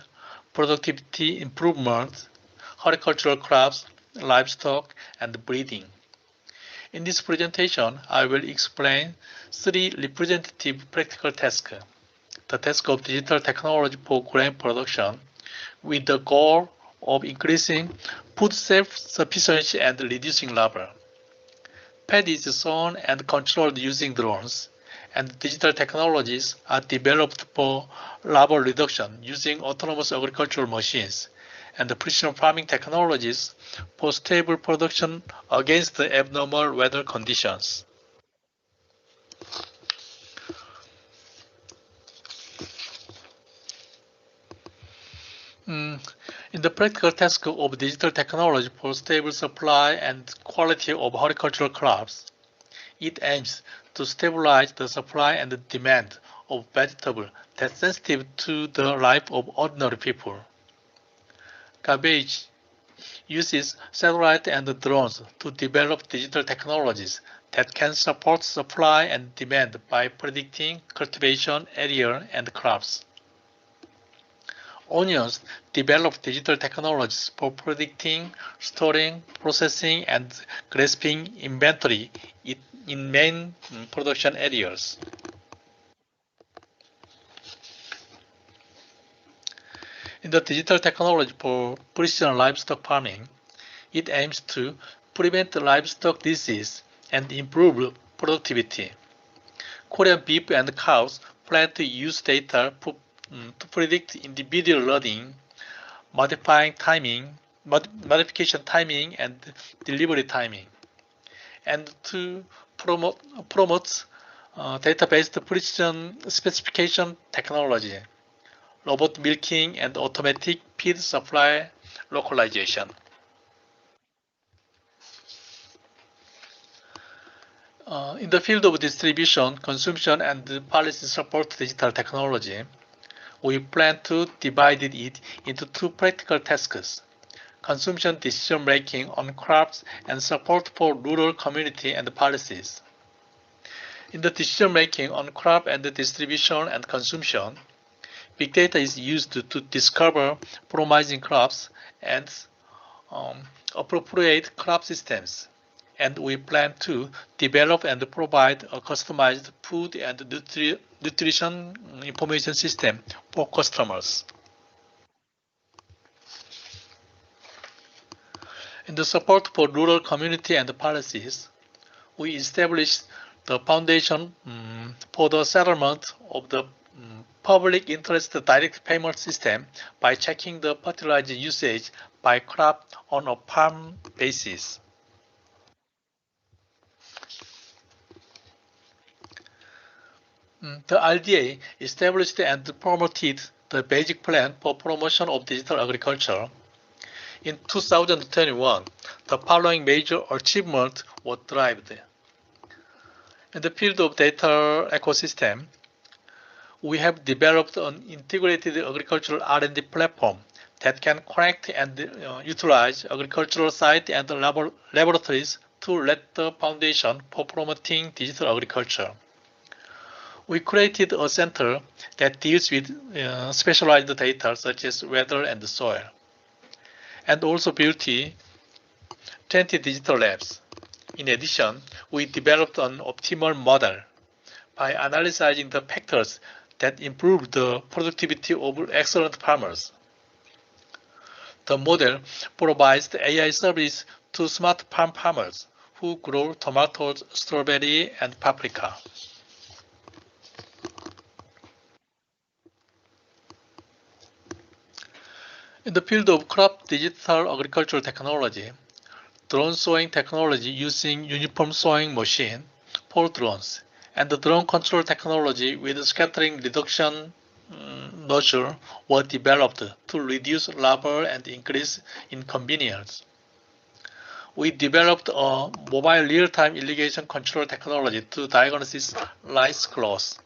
productivity improvement, horticultural crops, livestock, and breeding. In this presentation, I will explain 3 representative practical tasks. The task of digital technology for grain production, with the goal of increasing food self-sufficiency and reducing labor. Pad is sown and controlled using drones, and digital technologies are developed for labor reduction using autonomous agricultural machines, and the precision farming technologies for stable production against the abnormal weather conditions. In the practical task of digital technology for stable supply and quality of horticultural crops, it aims to stabilize the supply and the demand of vegetables that's sensitive to the life of ordinary people. Cabbage uses satellite and drones to develop digital technologies that can support supply and demand by predicting cultivation area and crops. Onions develop digital technologies for predicting, storing, processing, and grasping inventory in main production areas. In the digital technology for precision livestock farming, it aims to prevent livestock disease and improve productivity. Korean beef and cows plan to use data to predict individual loading, modification timing, and delivery timing, and to promote data-based precision specification technology, robot milking, and automatic feed supply localization. In the field of distribution, consumption, and policy support digital technology, we plan to divide it into 2 practical tasks: consumption decision-making on crops and support for rural community and policies. In the decision-making on crop and distribution and consumption, big data is used to discover promising crops and appropriate crop systems. And we plan to develop and provide a customized food and nutrition information system for customers. In the support for rural community and policies, we established the foundation for the settlement of the public interest direct payment system by checking the fertilizer usage by crop on a farm basis. The RDA established and promoted the basic plan for promotion of digital agriculture. In 2021, the following major achievements were derived. In the field of data ecosystem, we have developed an integrated agricultural R&D platform that can connect and utilize agricultural sites and laboratories to lay the foundation for promoting digital agriculture. We created a center that deals with specialized data such as weather and soil, and also built 20 digital labs. In addition, we developed an optimal model by analyzing the factors that improve the productivity of excellent farmers. The model provides the AI service to smart farm farmers who grow tomatoes, strawberry, and paprika. In the field of crop digital agricultural technology, drone sowing technology using uniform sowing machine for drones and the drone control technology with scattering reduction nurture were developed to reduce labor and increase inconvenience. We developed a mobile real-time irrigation control technology to diagnose rice growth.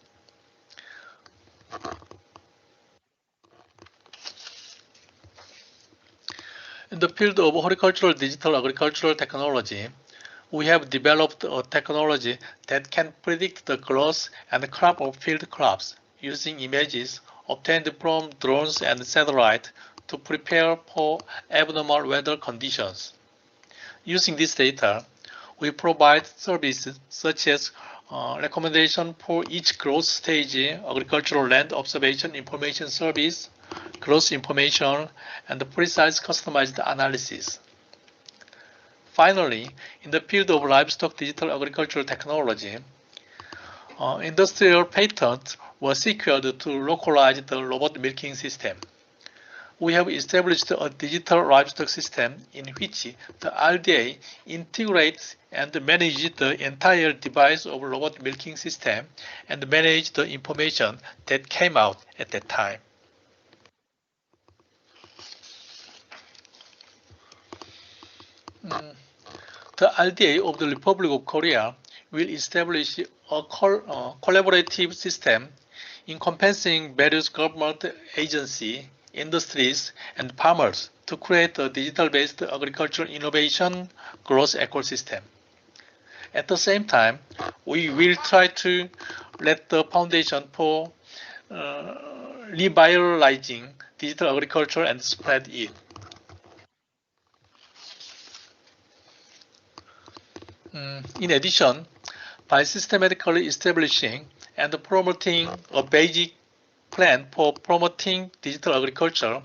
In the field of horticultural digital agricultural technology, we have developed a technology that can predict the growth and crop of field crops using images obtained from drones and satellite to prepare for abnormal weather conditions. Using this data, we provide services such as recommendation for each growth stage, agricultural land observation information service, growth information, and precise customized analysis. Finally, in the field of livestock digital agricultural technology, industrial patents were secured to localize the robot milking system. We have established a digital livestock system in which the RDA integrates and manages the entire device of robot milking system and manage the information that came out at that time. The RDA of the Republic of Korea will establish a collaborative system encompassing various government agencies, industries, and farmers to create a digital-based agricultural innovation growth ecosystem. At the same time, we will try to let the foundation for revitalizing digital agriculture and spread it. In addition, by systematically establishing and promoting a basic plan for promoting digital agriculture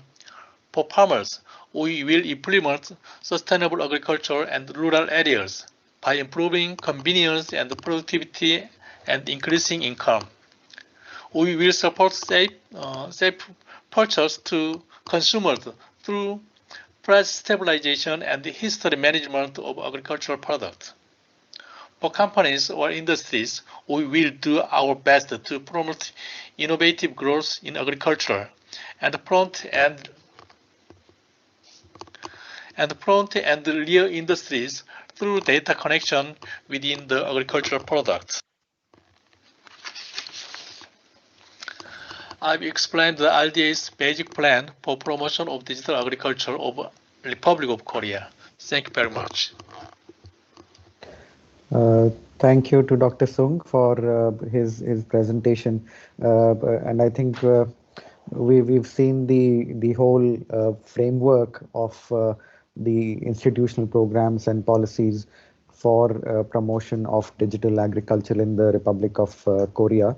for farmers, we will implement sustainable agriculture and rural areas by improving convenience and productivity and increasing income. We will support safe purchase to consumers through price stabilization and history management of agricultural products. For companies or industries, we will do our best to promote innovative growth in agriculture and front and rear industries through data connection within the agricultural products. I've explained the RDA's basic plan for promotion of digital agriculture of the Republic of Korea. Thank you very much. Thank you to Dr. Sung for his presentation, and I think we've seen the whole framework of the institutional programs and policies for promotion of digital agriculture in the Republic of Korea,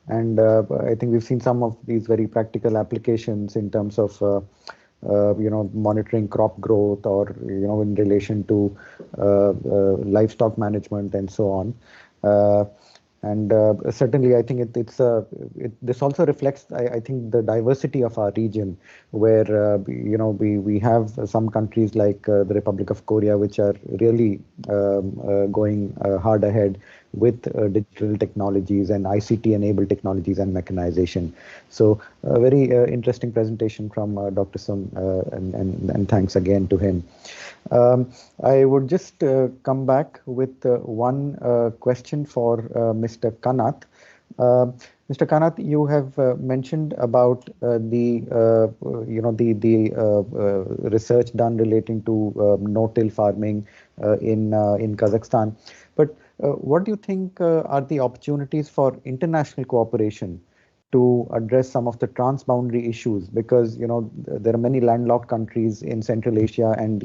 and I think we've seen some of these very practical applications in terms of monitoring crop growth, or in relation to livestock management and so on. And certainly, I think this also reflects, I think, the diversity of our region, where we have some countries like the Republic of Korea, which are really going hard ahead with digital technologies and ICT-enabled technologies and mechanization. So a very interesting presentation from Dr. Sung, and thanks again to him. I would just come back with one question for Mr. Kanath. Mr. Kanath, you have mentioned about the research done relating to no-till farming in Kazakhstan. But what do you think are the opportunities for international cooperation to address some of the transboundary issues? Because there are many landlocked countries in Central Asia, and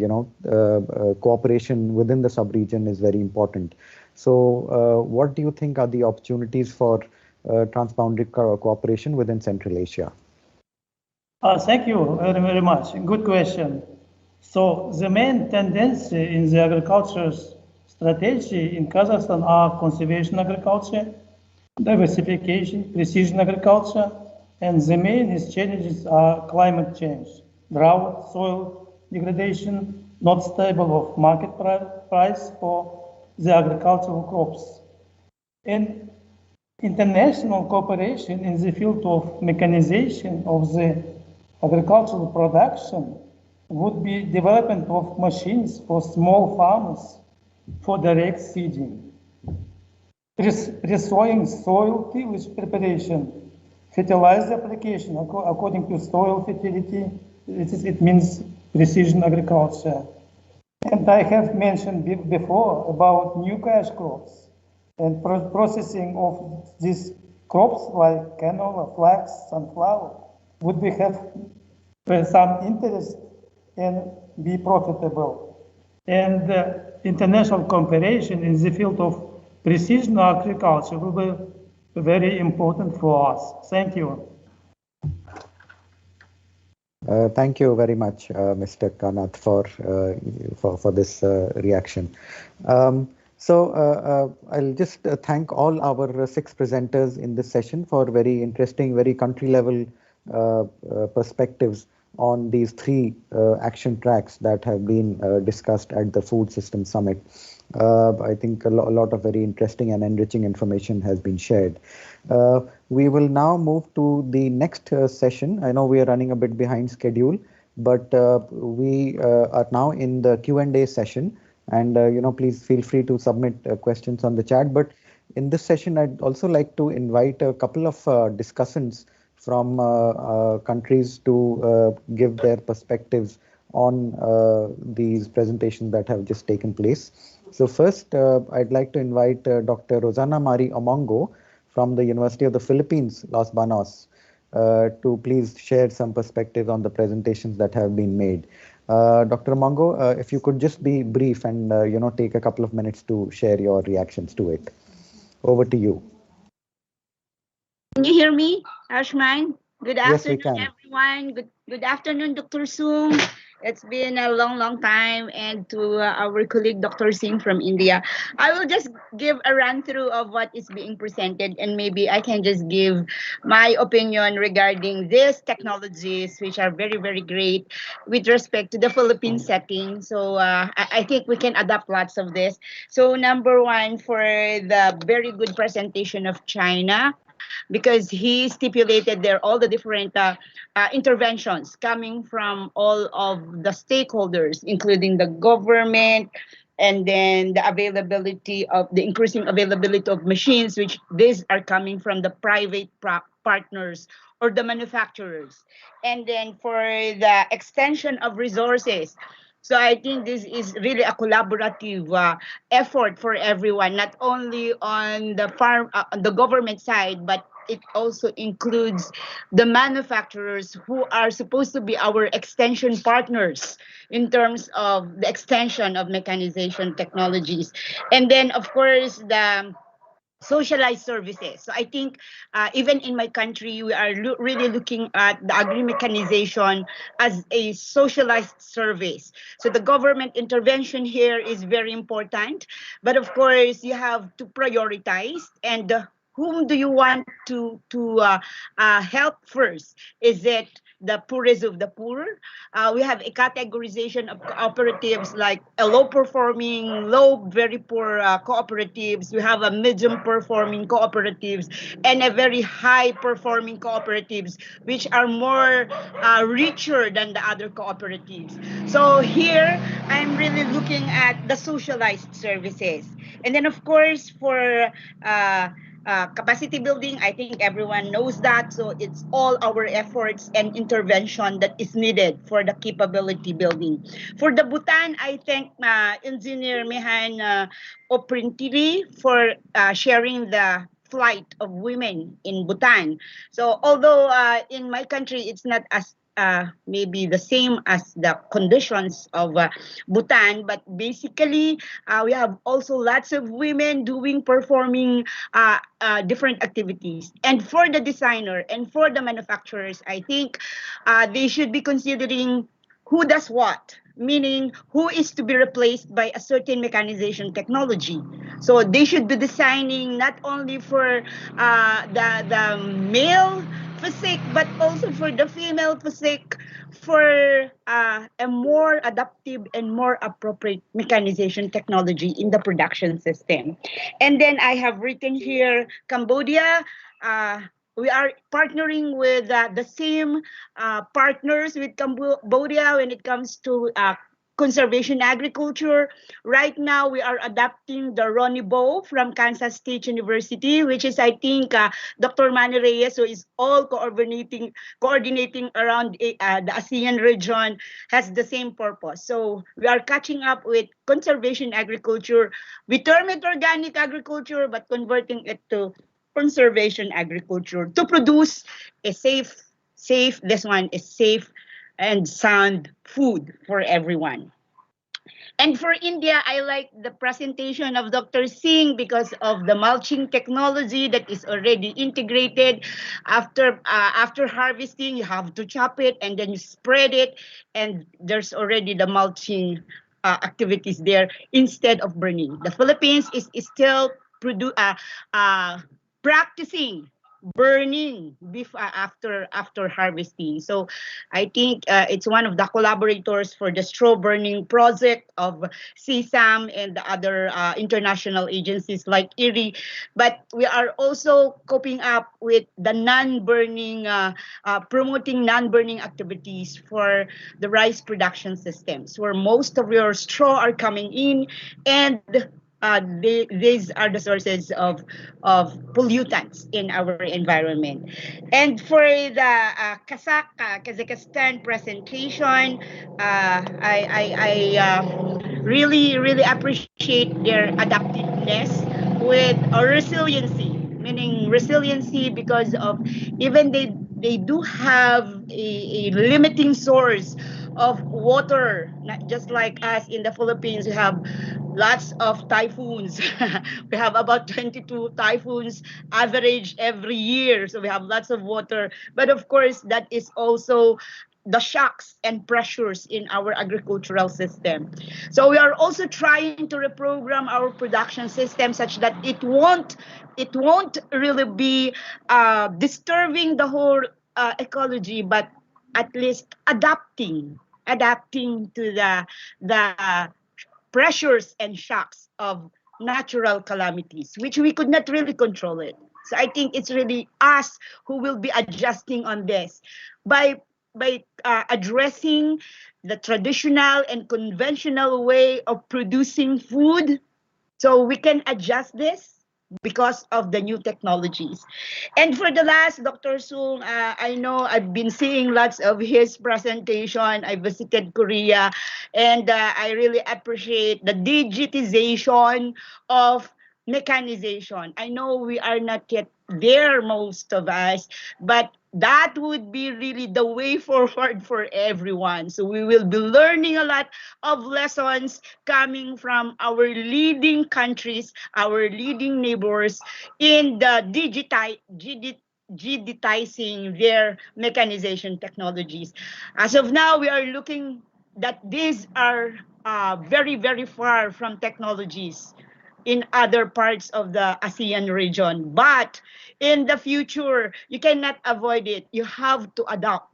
cooperation within the sub-region is very important. So what do you think are the opportunities for transboundary cooperation within Central Asia? Thank you very, very much. Good question. So the main tendency in the agriculture strategy in Kazakhstan are conservation agriculture, diversification, precision agriculture, and the main challenges are climate change. drought, soil degradation, not stable of market price for the agricultural crops. And international cooperation in the field of mechanization of the agricultural production would be development of machines for small farmers for direct seeding, resowing soil tillage preparation, fertilizer application according to soil fertility. It means precision agriculture. And I have mentioned before about new cash crops and processing of these crops like canola, flax, sunflower would be have some interest and be profitable. And international cooperation in the field of precision agriculture will be very important for us. Thank you. Thank you very much, Mr. Kanath, for this reaction. I'll just thank all our 6 presenters in this session for very interesting, very country-level perspectives on these 3 action tracks that have been discussed at the Food System Summit. I think a lot of very interesting and enriching information has been shared. We will now move to the next session. I know we are running a bit behind schedule, but we are now in the Q&A session. And, please feel free to submit questions on the chat. But in this session, I'd also like to invite a couple of discussants from countries to give their perspectives on these presentations that have just taken place. So first, I'd like to invite Dr. Rosana Mari Omongo from the University of the Philippines, Los Banos, to please share some perspectives on the presentations that have been made. Dr. Omongo, if you could just be brief and take a couple of minutes to share your reactions to it. Over to you. Can you hear me, Ashman? Good afternoon, yes, we can. everyone. Good afternoon, Dr. Sung. It's been a long time, and to our colleague, Dr. Singh from India. I will just give a run-through of what is being presented, and maybe I can just give my opinion regarding these technologies, which are very, very great with respect to the Philippine setting. So I think we can adapt lots of this. So number one, for the very good presentation of China, because he stipulated there all the different interventions coming from all of the stakeholders, including the government, and then the availability of the increasing availability of machines, which these are coming from the private partners or the manufacturers. And then for the extension of resources. So I think this is really a collaborative effort for everyone, not only on the government side, but it also includes the manufacturers who are supposed to be our extension partners in terms of the extension of mechanization technologies. And then, of course, the socialized services. So I think even in my country, we are really looking at the agri-mechanization as a socialized service. So the government intervention here is very important. But of course, you have to prioritize, and whom do you want to help first? Is it the poorest of the poor? We have a categorization of cooperatives like a low-performing, very poor cooperatives. We have a medium-performing cooperatives and a very high-performing cooperatives, which are more richer than the other cooperatives. So here, I'm really looking at the socialized services. And then, of course, for capacity building, I think everyone knows that. So it's all our efforts and intervention that is needed for the capability building. For the Bhutan, I thank Engineer Mehan Oprintiri for sharing the flight of women in Bhutan. So although in my country, it's not as maybe the same as the conditions of Bhutan, but basically we have also lots of women performing different activities. And for the designer and for the manufacturers, I think they should be considering who does what. meaning who is to be replaced by a certain mechanization technology. So they should be designing not only for the male physique, but also for the female physique, for a more adaptive and more appropriate mechanization technology in the production system. And then I have written here Cambodia. We are partnering with the same partners with Cambodia when it comes to conservation agriculture. Right now, we are adapting the Ronnie Bo from Kansas State University, which is, I think, Dr. Manny Reyes, who is all coordinating around the ASEAN region, has the same purpose. So we are catching up with conservation agriculture. We term it organic agriculture, but converting it to conservation agriculture to produce a safe, this one is safe and sound food for everyone. And for India, I like the presentation of Dr. Singh because of the mulching technology that is already integrated. After harvesting, you have to chop it and then you spread it, and there's already the mulching activities there instead of burning. The Philippines is still practicing burning after harvesting. So I think it's one of the collaborators for the straw burning project of CSAM and the other international agencies like IRI. But we are also coping up with the non-burning, promoting non-burning activities for the rice production systems, where most of your straw are coming in, and these are the sources of pollutants in our environment. And for the Kazakhstan presentation, I really appreciate their adaptiveness with a resiliency, meaning resiliency because of even they do have a limiting source of water, not just like us in the Philippines. We have lots of typhoons. We have about 22 typhoons average every year. So we have lots of water. But of course, that is also the shocks and pressures in our agricultural system. So we are also trying to reprogram our production system such that it won't really be disturbing the whole ecology, but at least adapting to the pressures and shocks of natural calamities, which we could not really control it. So I think it's really us who will be adjusting on this by addressing the traditional and conventional way of producing food. So we can adjust this because of the new technologies. And for the last, Dr. Sung, I know I've been seeing lots of his presentation. I visited Korea, and I really appreciate the digitization of mechanization. I know we are not yet there, most of us, but that would be really the way forward for everyone. So we will be learning a lot of lessons coming from our leading countries, our leading neighbors in the digitizing their mechanization technologies. As of now, we are looking that these are very, very far from technologies in other parts of the ASEAN region. But in the future, you cannot avoid it. You have to adapt.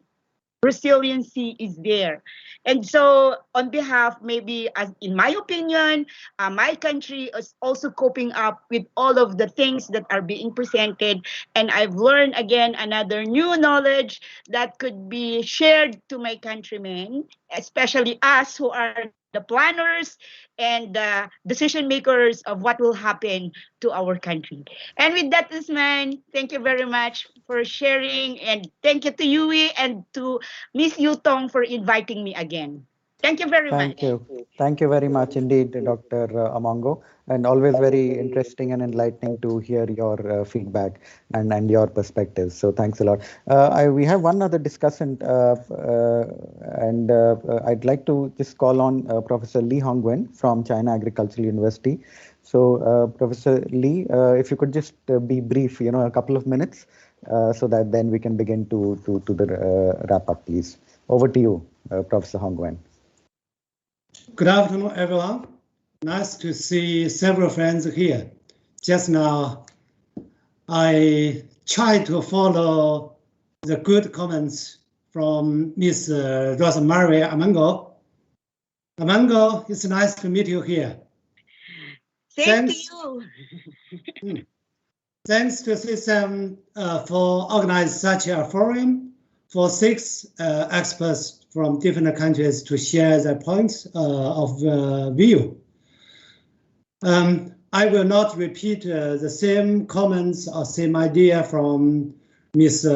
Resiliency is there. And so on behalf, maybe as in my opinion, my country is also coping up with all of the things that are being presented. And I've learned again another new knowledge that could be shared to my countrymen, especially us who are the planners and the decision makers of what will happen to our country. And with that, Usman, thank you very much for sharing, and thank you to Yui and to Miss Yutong for inviting me again. Thank you very much. Thank you. Thank you very much indeed, Dr. Amongo, and always very interesting and enlightening to hear your feedback and your perspectives. So thanks a lot. We have one other discussant, and I'd like to just call on Professor Li Hongwen from China Agricultural University. So Professor Li, if you could just be brief, a couple of minutes, so that then we can begin to the wrap up, please. Over to you, Professor Hongwen. Good afternoon, everyone. Nice to see several friends here. Just now, I tried to follow the good comments from Ms. Rosemary Amango. Amango, it's nice to meet you here. Same to you. Thanks to CSAM for organizing such a forum for 6 experts from different countries to share their points of view. I will not repeat the same comments or same idea from Ms.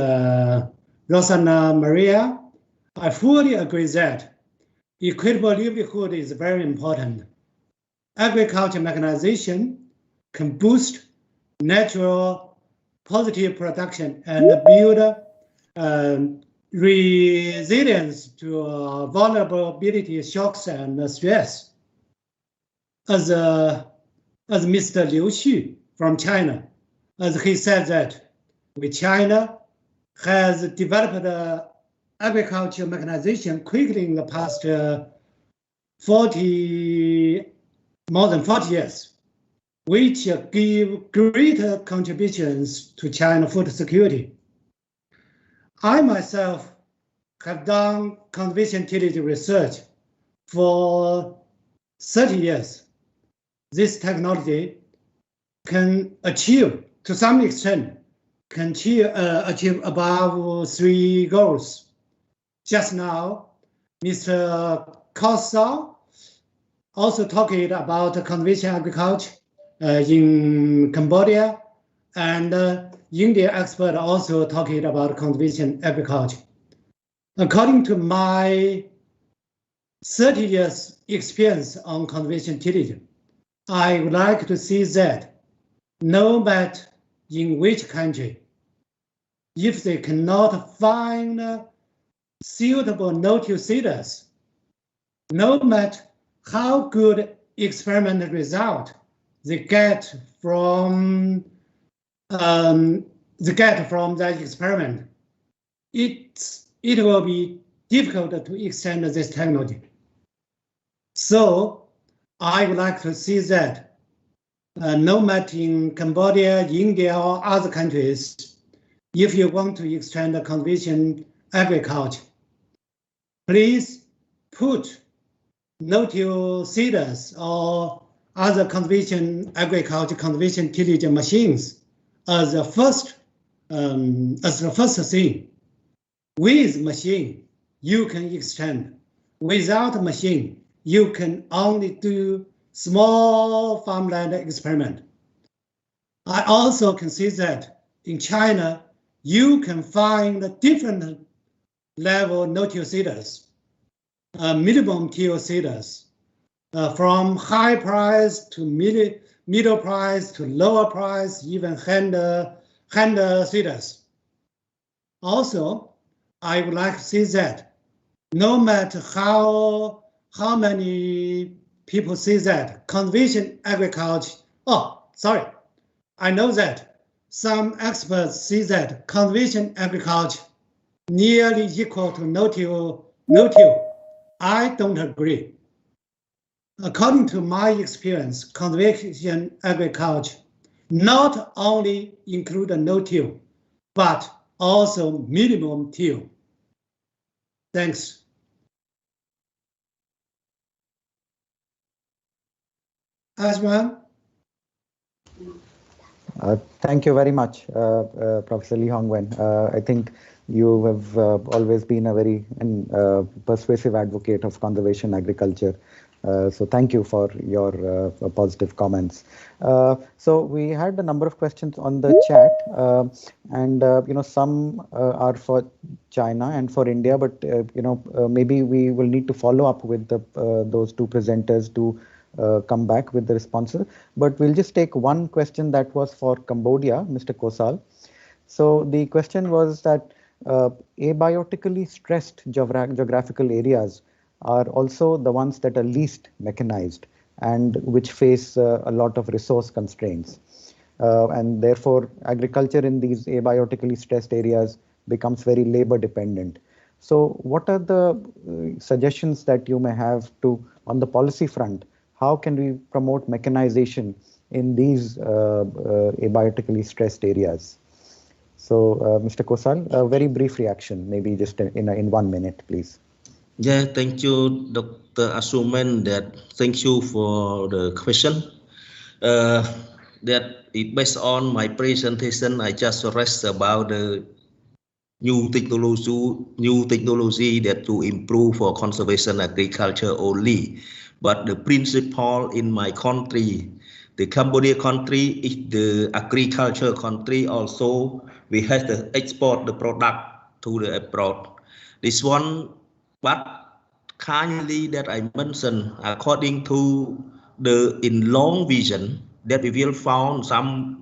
Rosanna Maria. I fully agree that equitable livelihood is very important. Agriculture mechanization can boost natural positive production and build resilience to vulnerability, shocks, and stress. As Mr. Liu Xu from China, as he said that China has developed agriculture mechanization quickly in the past more than 40 years, which give greater contributions to China food security. I myself have done conservation tillage research for 30 years. This technology can achieve, to some extent, can achieve above 3 goals. Just now, Mr. Kossal also talking about conservation agriculture in Cambodia, and India expert also talking about conservation agriculture. According to my 30 years experience on conservation tillage, I would like to see that no matter in which country, if they cannot find suitable no-till seeders, no matter how good experimental result they get from that experiment, it will be difficult to extend this technology. So I would like to see that no matter in Cambodia, India, or other countries, if you want to extend the conservation agriculture, please put no-till seeders or other conservation agriculture, conservation tillage machines as the first thing. With machine, you can extend. Without machine, you can only do small farmland experiment. I also can see that in China, you can find different level no-till seeders, minimum till seeders, from high price to middle price to lower price, even hand seeders. Also, I would like to see that no matter how many people see that conservation agriculture, I know that some experts see that conservation agriculture nearly equal to no-till. I don't agree. According to my experience, conservation agriculture not only include no-till, but also minimum till. Thanks. Asman? Thank you very much, Professor Li Hongwen. I think you have always been a very persuasive advocate of conservation agriculture. So thank you for your positive comments. So we had a number of questions on the chat, and some are for China and for India, but maybe we will need to follow up with those two presenters to come back with the responses. But we'll just take one question that was for Cambodia, Mr. Kossal. So the question was that abiotically stressed geographical areas are also the ones that are least mechanized and which face a lot of resource constraints. And therefore, agriculture in these abiotically stressed areas becomes very labor dependent. So what are the suggestions that you may have to on the policy front, how can we promote mechanization in these abiotically stressed areas? So, Mr. Kosal, a very brief reaction, maybe just in 1 minute, please. Yeah, thank you, Dr. Asuman. Thank you for the question. Based on my presentation, I just stressed about the new technology that to improve for conservation agriculture only. But the principle in my country, the Cambodia country, is the agriculture country also. We have to export the product to the abroad. This one, but kindly that I mentioned, according to the in long vision, that we will found some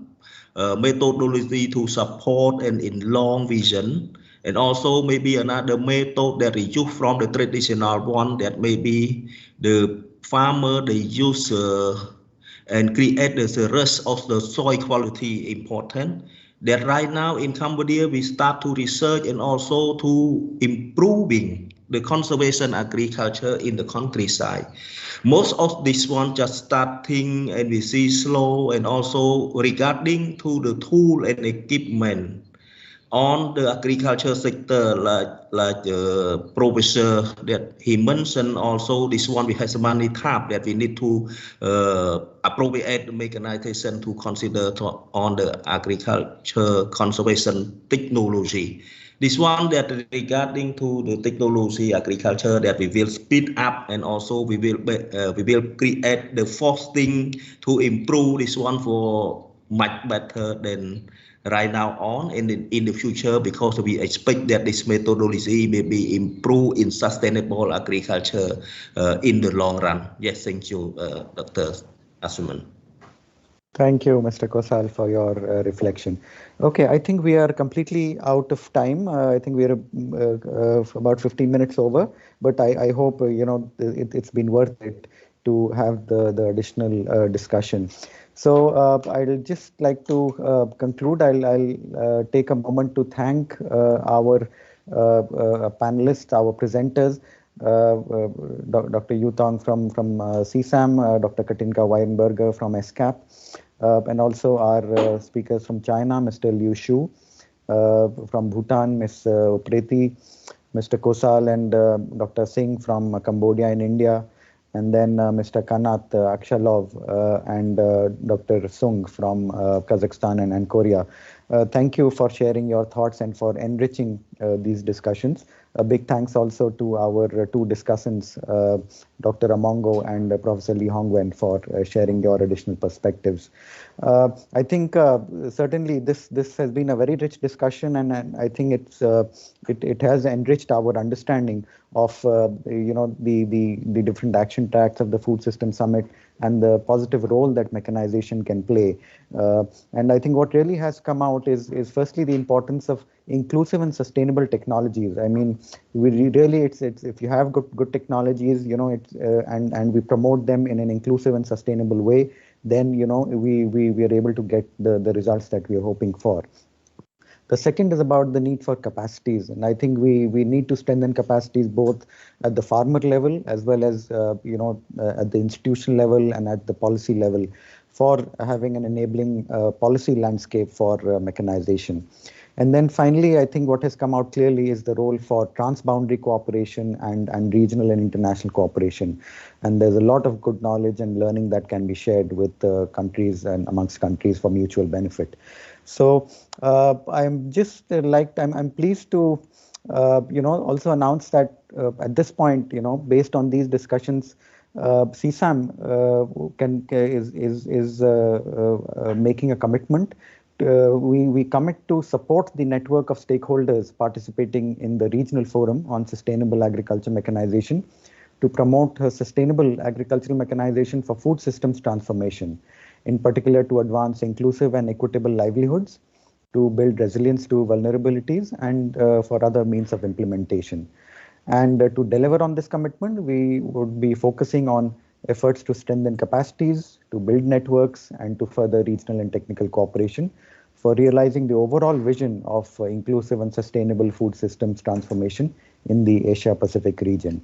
methodology to support and in long vision, and also maybe another method that is used from the traditional one, that maybe the farmer they use and create the rest of the soil quality important. That right now in Cambodia we start to research and also to improving the conservation agriculture in the countryside. Most of this one just starting and we see slow, and also regarding to the tool and equipment on the agriculture sector, like professor that he mentioned also, this one we have some money tap that we need to appropriate the mechanization to consider on the agriculture conservation technology. This one that regarding to the technology agriculture that we will speed up, and also we will create the fostering to improve this one for much better than right now on in the future, because we expect that this methodology may be improved in sustainable agriculture in the long run. Yes, thank you, Dr. Asuman. Thank you, Mr. Kosal, for your reflection. Okay, I think we are completely out of time. I think we are about 15 minutes over, but I hope it's been worth it to have the additional discussion. So I'd just like to conclude. I'll take a moment to thank our panelists, our presenters, Dr. Yutong from CSAM, Dr. Katinka Weinberger from ESCAP, and also our speakers from China, Mr. Liu Shu, from Bhutan, Ms. Upreti, Mr. Kosal and Dr. Singh from Cambodia and India, and then Mr. Kanat Akshalov and Dr. Sung from Kazakhstan and Korea. Thank you for sharing your thoughts and for enriching these discussions. A big thanks also to our two discussants, Dr. Amongo and Professor Lee Hongwen, for sharing your additional perspectives. I think certainly this has been a very rich discussion, and I think it has enriched our understanding of the different action tracks of the Food System Summit and the positive role that mechanization can play. And I think what really has come out is firstly the importance of inclusive and sustainable technologies. I mean, we really it's if you have good technologies, and we promote them in an inclusive and sustainable way, then we are able to get the results that we are hoping for. The second is about the need for capacities, and I think we need to strengthen capacities both at the farmer level as well as at the institutional level and at the policy level, for having an enabling policy landscape for mechanization. And then finally, I think what has come out clearly is the role for transboundary cooperation and regional and international cooperation. And there's a lot of good knowledge and learning that can be shared with countries and amongst countries for mutual benefit. So I'm pleased to also announce that at this point, based on these discussions, CSAM is making a commitment. We commit to support the network of stakeholders participating in the regional forum on sustainable agriculture mechanization to promote sustainable agricultural mechanization for food systems transformation, in particular to advance inclusive and equitable livelihoods, to build resilience to vulnerabilities, and for other means of implementation. And to deliver on this commitment, we would be focusing on efforts to strengthen capacities, to build networks, and to further regional and technical cooperation for realizing the overall vision of inclusive and sustainable food systems transformation in the Asia-Pacific region.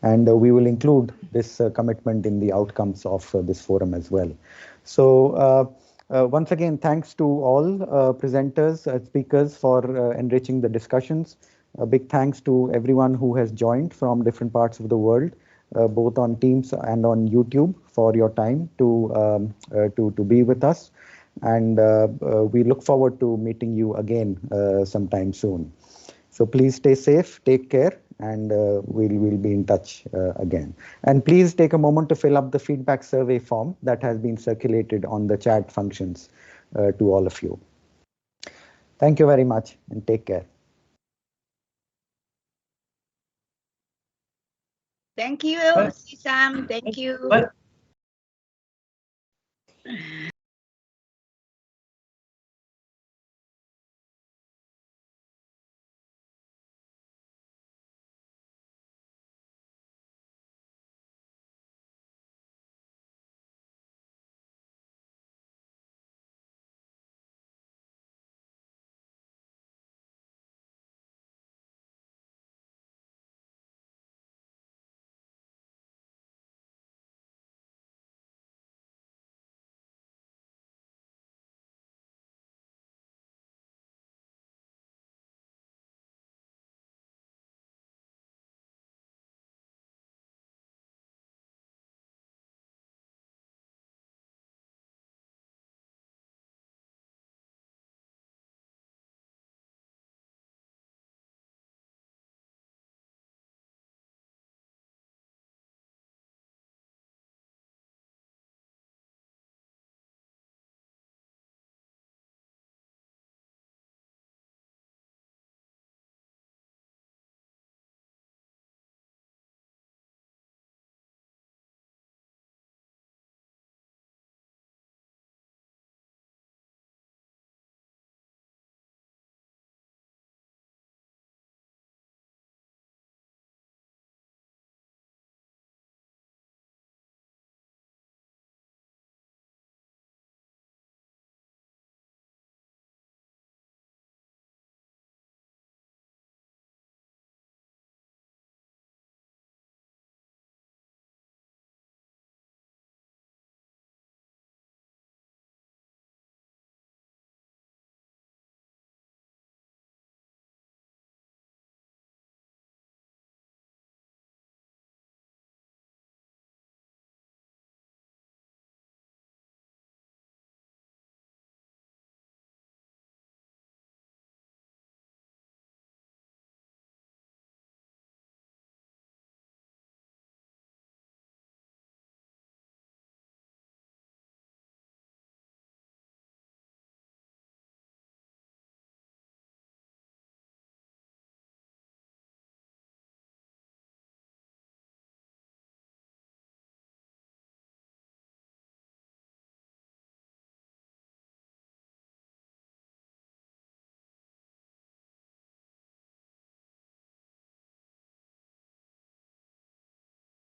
And we will include this commitment in the outcomes of this forum as well. So once again, thanks to all presenters, speakers for enriching the discussions. A big thanks to everyone who has joined from different parts of the world, both on Teams and on YouTube, for your time to be with us. And we look forward to meeting you again sometime soon. So please stay safe, take care, and we'll be in touch again. And please take a moment to fill up the feedback survey form that has been circulated on the chat functions to all of you. Thank you very much and take care. Thank you, Sam. Thank you.